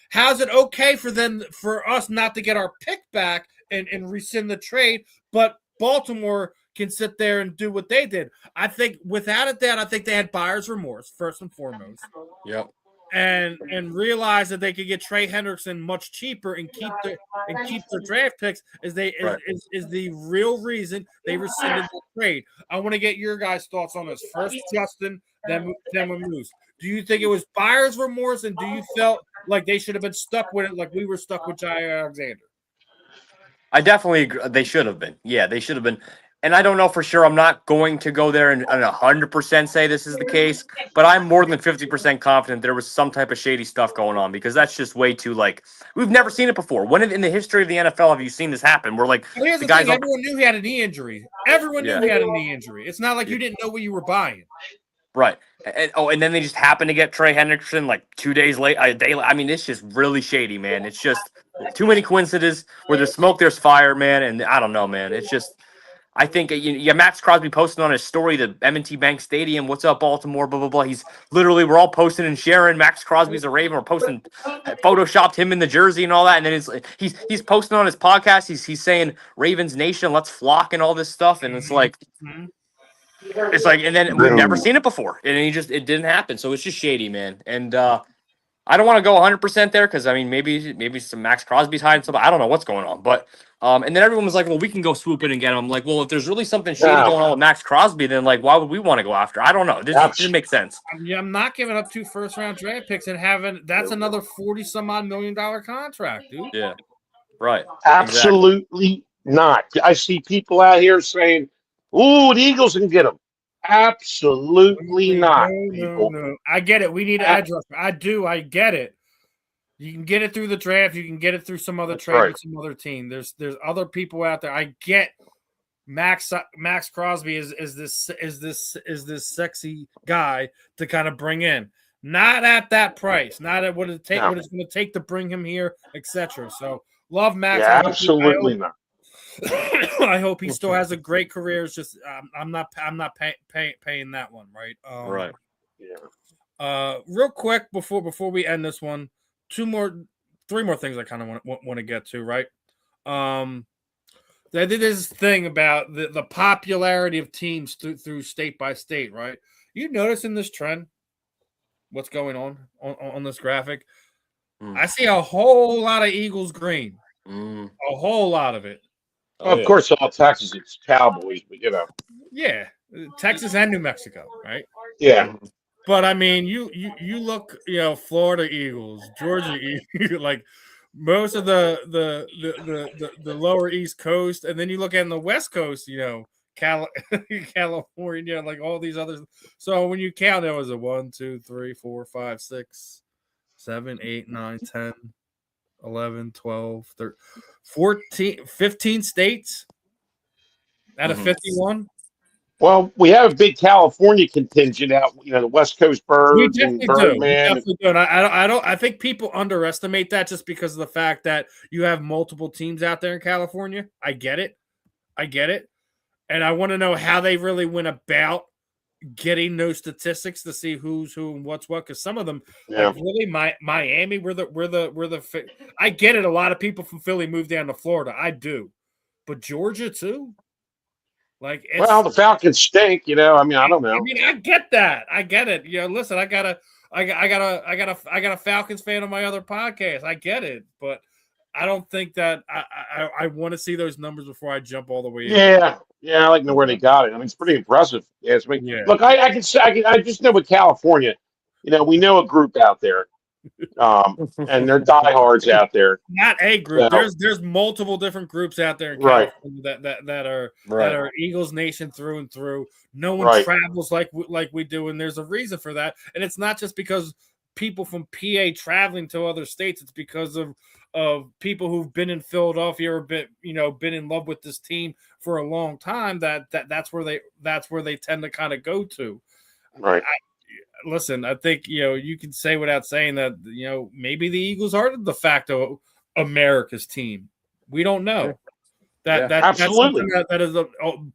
how's it okay for us not to get our pick back and rescind the trade, but Baltimore can sit there and do what they did? I think without a doubt, I think they had buyer's remorse first and foremost. Yep. And realize that they could get Trey Hendrickson much cheaper and keep their draft picks is the real reason they rescinded the trade. I want to get your guys' thoughts on this. First, Justin, then with Moose. Do you think it was buyer's remorse, and do you felt like they should have been stuck with it like we were stuck with Jair Alexander? I definitely agree. They should have been. Yeah, they should have been. And I don't know for sure. I'm not going to go there and 100% say this is the case, but I'm more than 50% confident there was some type of shady stuff going on, because that's just way too, we've never seen it before. When in the history of the NFL have you seen this happen? We're like, here's the guys thing. Everyone knew he had a knee injury. Everyone knew Yeah. he had a knee injury. It's not like you didn't know what you were buying. Right. And then they just happen to get Trey Hendrickson like 2 days late. I mean, it's just really shady, man. It's just too many coincidences. Where there's smoke, there's fire, man. And I don't know, man. It's just, I think Max Crosby posting on his story, the M&T Bank Stadium. What's up, Baltimore? Blah blah blah. He's literally, we're all posting and sharing. Max Crosby's a Raven. We're posting, photoshopped him in the jersey and all that. And then he's posting on his podcast. He's saying Ravens Nation, let's flock and all this stuff. And it's like. Mm-hmm. It's like, and then we've never seen it before, and it didn't happen. So it's just shady, man. And I don't want to go 100% there, because I mean, maybe some Max Crosby's hiding something. I don't know what's going on, but and then everyone was like, well, we can go swoop in and get him. I'm like, well, if there's really something shady going on with Max Crosby, then why would we want to go after? I don't know. This didn't make sense. I'm not giving up 2 first-round draft picks and that's another $40-some-odd million contract, dude. Yeah, right. Absolutely not. I see people out here saying, "Ooh, the Eagles can get him." Absolutely not, people. No. I get it. We need an edge rusher. I do. I get it. You can get it through the draft. You can get it through some other trade with some other team. There's other people out there. I get Max Crosby is this sexy guy to kind of bring in. Not at that price. Not at what it's going to take to bring him here, etc. So love Max. Yeah, absolutely not. I hope he still has a great career. It's just I'm not paying that one, right? Right. Yeah. Real quick before we end this one, 3 more things I kind of want to get to, right? They did this thing about the popularity of teams through state by state, right? You noticing this trend? What's going on this graphic? I see a whole lot of Eagles green. A whole lot of it. Of course, all Texas, it's Cowboys, but Yeah, Texas and New Mexico, right? Yeah. But I mean, you look, Florida Eagles, Georgia Eagles, like most of the lower East Coast, and then you look at the West Coast, California, like all these others. So when you count, it was a 1, 2, 3, 4, 5, 6, 7, 8, 9, 10, 11, 12, 13, 14, 15 states out of Mhm. 51. Well, we have a big California contingent out, the West Coast We Birds and definitely do. We Birdman. definitely do. And I don't. I think people underestimate that just because of the fact that you have multiple teams out there in California. I get it. And I want to know how they really went about getting those statistics to see who's who and what's what. Because some of them, Yeah. like really, Miami, I get it. A lot of people from Philly moved down to Florida. I do, but Georgia too. Like, Well, the Falcons stink. I don't know. I mean, I get that. I get it. Listen, I got a Falcons fan on my other podcast. I get it, but I don't think that I want to see those numbers before I jump all the way in. Yeah, I like to know where they got it. I mean, it's pretty impressive. Yeah, Yeah. Look, I can say I just know with California, we know a group out there, and they're diehards out there. Not a group. So, There's multiple different groups out there in Right. California that are Right. that are Eagles Nation through and through. No one Right. travels like we do, and there's a reason for that. And it's not just because people from PA traveling to other states. It's because of people who've been in Philadelphia or been in love with this team for a long time. That's where they tend to kind of go to. Right. Listen, I think you can say without saying that maybe the Eagles are the de facto America's team. We don't know. That's Absolutely. something that is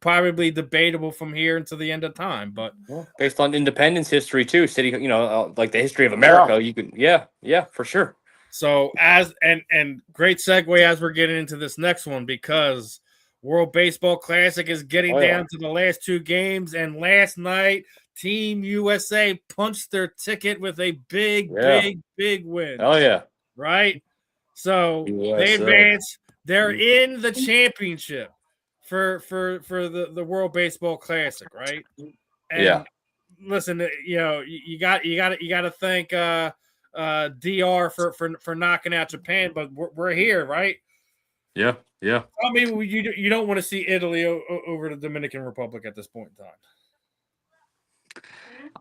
probably debatable from here until the end of time. But Based on independence history too, city, like the history of America, you could, for sure. So and great segue as we're getting into this next one, because World Baseball Classic is getting down to the last two games, and last night Team USA punched their ticket with a big win. Oh yeah. Right? So they advance. They're in the championship for the World Baseball Classic, right? And listen, you got to thank DR for knocking out Japan, but we're here, right? Yeah. I mean, you don't want to see Italy over the Dominican Republic at this point in time.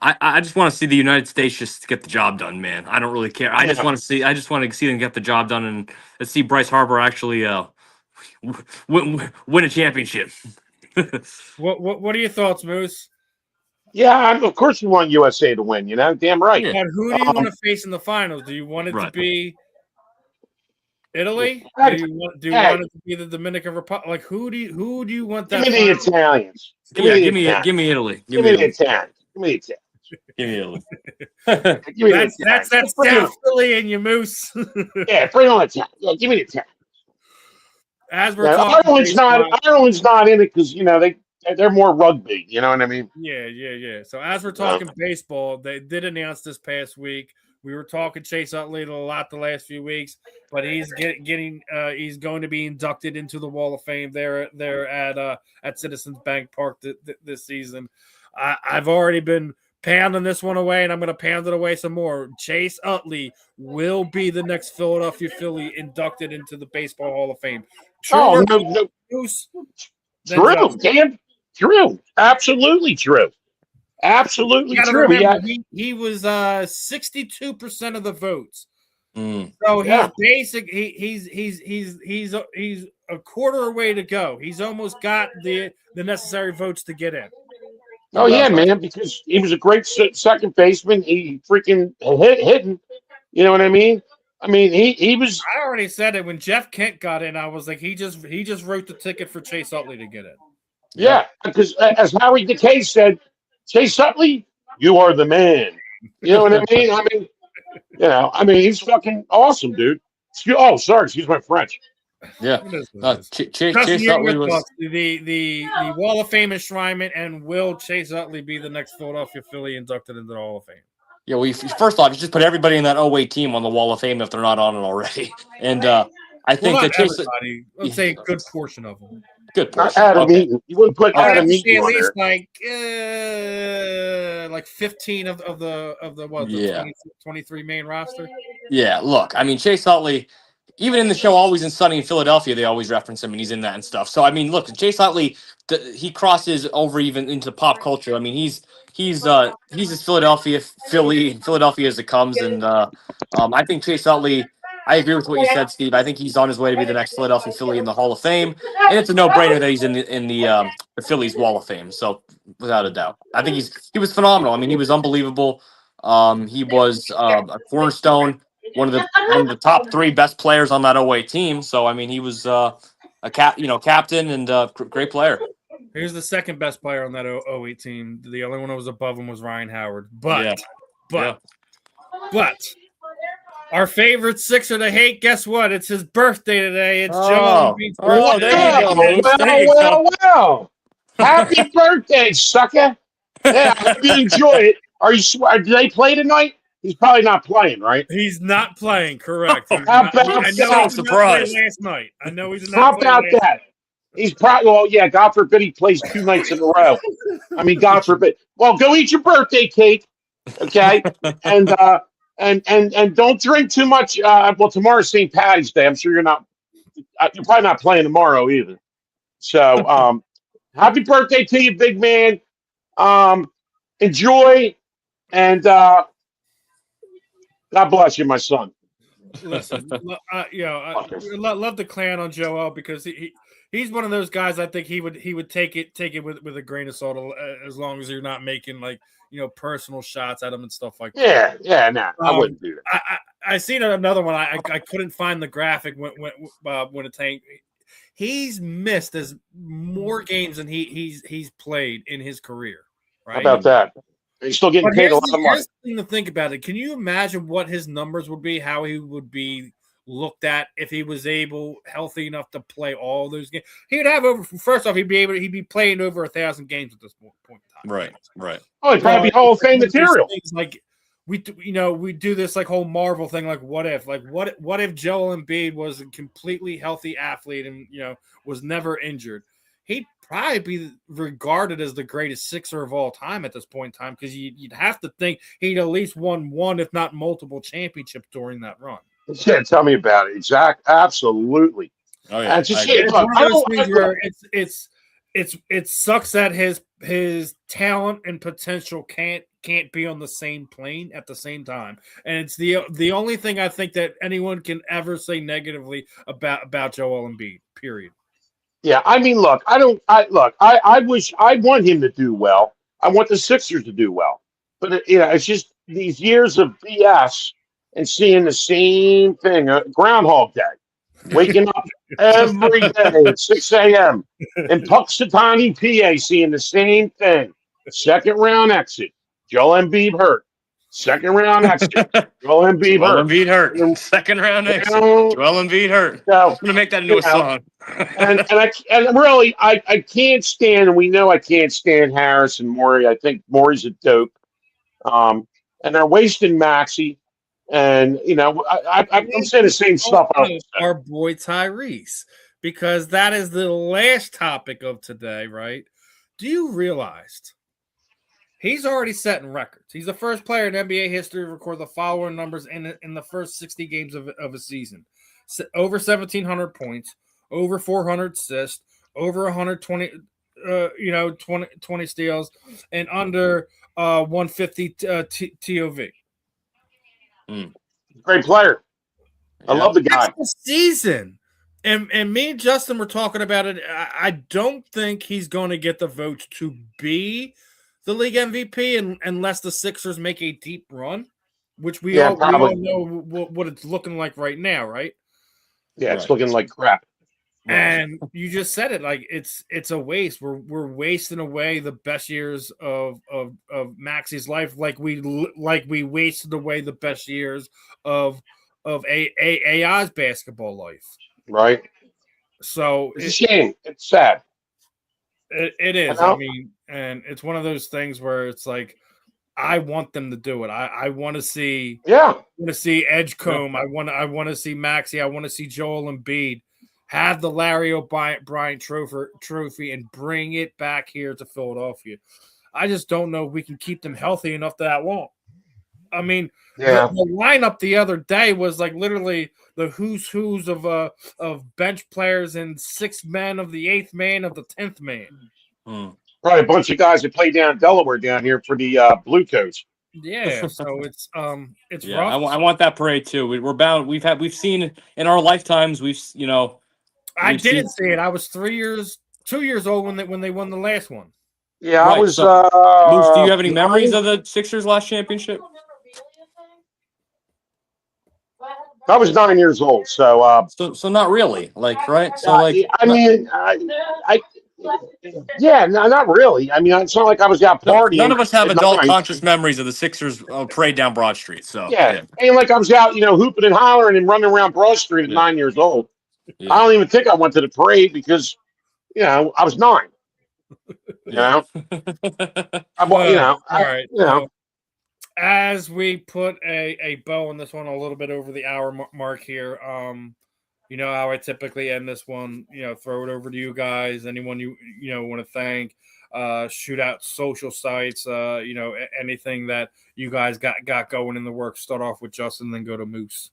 I just want to see the United States just get the job done, man. I don't really care. I just want to see them get the job done, and let's see Bryce Harper actually win a championship. What are your thoughts, Moose? Yeah, of course you want USA to win. Damn right. Yeah. But who do you want to face in the finals? Do you want it to be Italy? Do you want it to be the Dominican Republic? Like who do you want that? Give me the Italians. Give me Italy. Give me the Italians. Give me Italy. That's South Philly and you, Moose. Yeah, bring on Italian. Yeah, give me the Italians. As we're talking, Ireland's not in it because they're more rugby. You know what I mean? Yeah. So as we're talking baseball, they did announce this past week. We were talking Chase Utley a lot the last few weeks, but he's he's going to be inducted into the Wall of Fame there at Citizens Bank Park this season. I've already been pounding this one away, and I'm going to pound it away some more. Chase Utley will be the next Philadelphia Philly inducted into the Baseball Hall of Fame. No. True, Dan. True. Absolutely true. Absolutely true. Remember, he was 62% of the votes. So he's a quarter away to go. He's almost got the necessary votes to get in. Oh yeah, man! Because he was a great second baseman. He freaking hitting. You know what I mean? I mean, he was. I already said it when Jeff Kent got in. I was like, he just wrote the ticket for Chase Utley to get in. Yeah, because as Howie DeKay said, Chase Utley, you are the man. You know what I mean? I mean, he's fucking awesome, dude. Excuse my French. Yeah. Chase Utley was the Wall of Fame enshrinement, and will Chase Utley be the next Philadelphia Philly inducted into the Hall of Fame? Yeah, first off, you just put everybody in that 08 team on the Wall of Fame if they're not on it already. And I think that Chase, let's say a good portion of them. Good portion. Adam Eaton. You wouldn't put Adam Eaton at on least there. like 15 of the 23 main roster. Yeah, look, I mean, Chase Utley, even in the show Always in Sunny in Philadelphia, they always reference him and he's in that and stuff. So I mean, look, Chase Utley, he crosses over even into pop culture. I mean, he's as Philadelphia as it comes, and I think Chase Utley. I agree with what you said, Steve. I think he's on his way to be the next Philadelphia Philly in the Hall of Fame, and it's a no-brainer that he's in the Phillies Wall of Fame. So without a doubt, I think he was phenomenal. I mean, he was unbelievable. He was a cornerstone, one of the top three best players on that 08 team. So I mean, he was captain and great player. Here's the second best player on that 08 team. The only one that was above him was Ryan Howard. But our favorite Sixer to hate, guess what? It's his birthday today. It's Joel Embiid's birthday. There you go. Well. Happy birthday, sucker. Yeah, I hope you enjoy it. Do they play tonight? He's probably not playing, right? He's not playing, correct. How about that? Surprise. Last night. I know he's not How about that? He's probably, well, yeah, God forbid he plays 2 nights in a row. I mean, God forbid. Well, go eat your birthday cake, okay? And don't drink too much. Well, tomorrow's St. Patty's Day. I'm sure you're probably not playing tomorrow either. So, happy birthday to you, big man. Enjoy, and God bless you, my son. Listen, love the clan on Joel because he's one of those guys. I think he would take it with a grain of salt as long as you're not making personal shots at him and stuff like that. Yeah, nah, I wouldn't do that. I seen another one. I couldn't find the graphic when it's saying he's missed as more games than he's played in his career. Right? How about that? He's still getting paid a lot of money. Here's the thing to think about it. Can you imagine what his numbers would be? How he would be looked at if he was healthy enough to play all those games? He would have First off, he'd be playing over 1,000 games at this point in time. Right. Oh, he'd probably be Hall of Fame material. Like we do this like whole Marvel thing. Like what if Joel Embiid was a completely healthy athlete and was never injured? He'd probably be regarded as the greatest Sixer of all time at this point in time because you'd have to think he'd at least won one, if not multiple, championships during that run. Yeah, tell me about it. Exactly, absolutely. Oh yeah, it's one of those things where it sucks that his talent and potential can't be on the same plane at the same time, and it's the only thing I think that anyone can ever say negatively about Joel Embiid. Period. Yeah, I mean, look, I want him to do well. I want the Sixers to do well. But it's just these years of BS and seeing the same thing, Groundhog Day, waking up every day at 6 a.m. in Puxatawny, PA, seeing the same thing. Second round exit, Joel Embiid hurt. Second round exit, Joel Embiid hurt. Second round exit, Joel Embiid hurt. So, I'm gonna make that into a song. and really, I can't stand, and we know I can't stand Harris and Morey. I think Morey's a dope. And they're wasting Maxey. And I'm saying the same stuff. Our boy Tyrese, because that is the last topic of today, right? Do you realize he's already setting records? He's the first player in NBA history to record the following numbers in the first 60 games of a season: over 1,700 points, over 400 assists, over 120, 20 steals, and under 150 TOV. Great player. I love the guy. That's the season. And me and Justin were talking about it. I don't think he's going to get the votes to be the league MVP unless the Sixers make a deep run, which we all know what it's looking like right now, right? Yeah, it's looking like crap. And you just said it, like it's a waste. We're wasting away the best years of Maxey's life, like we wasted away the best years of AI's basketball life. Right. So it's a shame. It's sad. It is. I mean, and it's one of those things where it's like, I want them to do it. I want to see. Yeah. I want to see Edgecombe. Yeah. I want to see Maxey. I want to see Joel Embiid. Have the Larry O'Brien trophy and bring it back here to Philadelphia. I just don't know if we can keep them healthy enough that long. I mean, the lineup the other day was like literally who's of bench players and 6 men of the 8th man of the 10th man. Probably a bunch of guys that play down Delaware down here for the Blue Coats. Yeah, so it's Yeah, rough. I want that parade too. We're bound. We've seen in our lifetimes. I didn't see it. I was 2 years old when they won the last one. Yeah, Right, I was. Moose, do you have any 9. memories of the Sixers' last championship? I was 9 years old, so. So not really, like, right? So like, I mean, yeah, no, not really. I mean, it's not like I was out partying. none of us have at adult 9. conscious memories of the Sixers parade down Broad Street. So Yeah, ain't like I was out, hooping and hollering and running around Broad Street at 9 years old. Yeah. I don't even think I went to the parade because, I was 9. Yeah. All right. So, as we put a bow on this one, a little bit over the hour mark here. You know how I typically end this one. Throw it over to you guys. Anyone you want to thank. Shoot out social sites. Anything that you guys got going in the works. Start off with Justin, then go to Moose.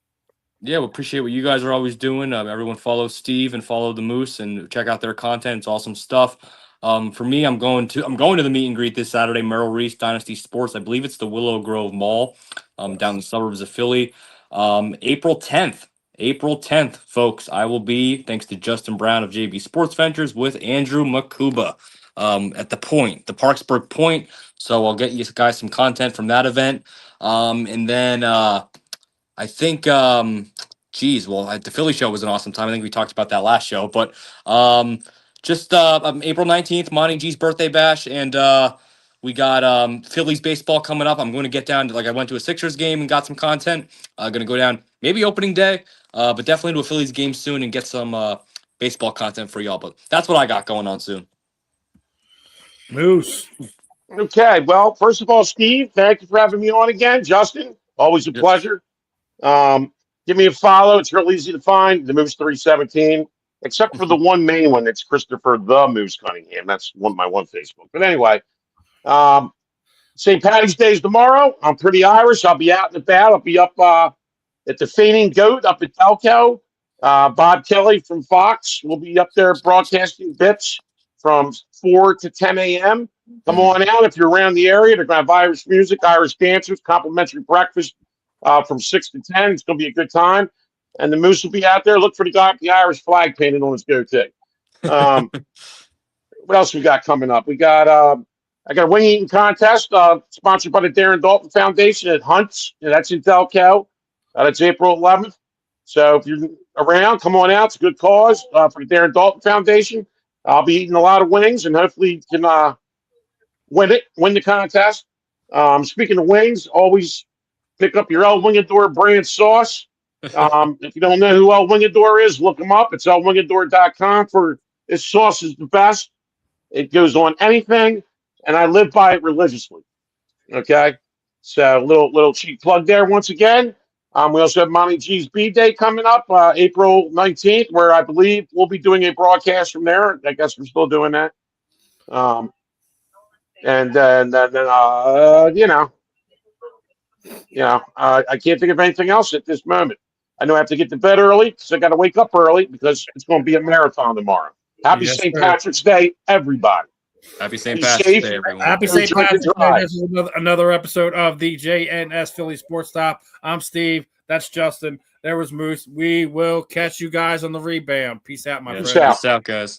Yeah, we appreciate what you guys are always doing. Everyone follow Steve and follow the Moose and check out their content. It's awesome stuff. For me, I'm going to the meet and greet this Saturday. Merrill Reese Dynasty Sports. I believe it's the Willow Grove Mall, down in the suburbs of Philly. April 10th, folks. I will be, thanks to Justin Brown of JB Sports Ventures, with Andrew Makuba at the Parksburg Point. So I'll get you guys some content from that event. And then I think, the Philly show was an awesome time. I think we talked about that last show, but April 19th, Monty G's birthday bash, and we got Phillies baseball coming up. I'm going to get down to, I went to a Sixers game and got some content. Going to go down maybe opening day, but definitely to a Phillies game soon and get some baseball content for y'all. But that's what I got going on soon. Moose. Okay, well, first of all, Steve, thank you for having me on again. Justin, always a pleasure. Give me a follow. It's real easy to find. The Moose 317, except for the one main one. It's Christopher the Moose Cunningham. That's my one Facebook. But anyway, St. Patty's Day is tomorrow. I'm pretty Irish. I'll be out and about. I'll be up at the Fainting Goat up at Delco. Bob Kelly from Fox will be up there broadcasting bits from 4 to 10 a.m. Come on out if you're around the area. They're going to have Irish music, Irish dancers, complimentary breakfast from 6 to 10. It's going to be a good time. And the Moose will be out there. Look for the guy with the Irish flag painted on his goatee. What else we got coming up? We got I got a wing eating contest sponsored by the Darren Dalton Foundation at Hunt's. That's in Delco. That's April 11th. So if you're around, come on out. It's a good cause for the Darren Dalton Foundation. I'll be eating a lot of wings and hopefully can win the contest. Speaking of wings, always pick up your El Wingador brand sauce. If you don't know who El Wingador is, look them up. It's elwingador.com for this sauce is the best. It goes on anything, and I live by it religiously. Okay, so little cheap plug there once again. We also have Monty G's B-Day coming up, April 19th, where I believe we'll be doing a broadcast from there. I guess we're still doing that. And then I can't think of anything else at this moment. I know I have to get to bed early because I got to wake up early because it's going to be a marathon tomorrow. Happy St. Patrick's Day, everybody. Happy St. Patrick's Day, everyone. Happy St. Patrick's Day. This is another episode of the JNS Philly Sports Stop. I'm Steve. That's Justin. There was Moose. We will catch you guys on the rebound. Peace out, my friends. Peace out, guys.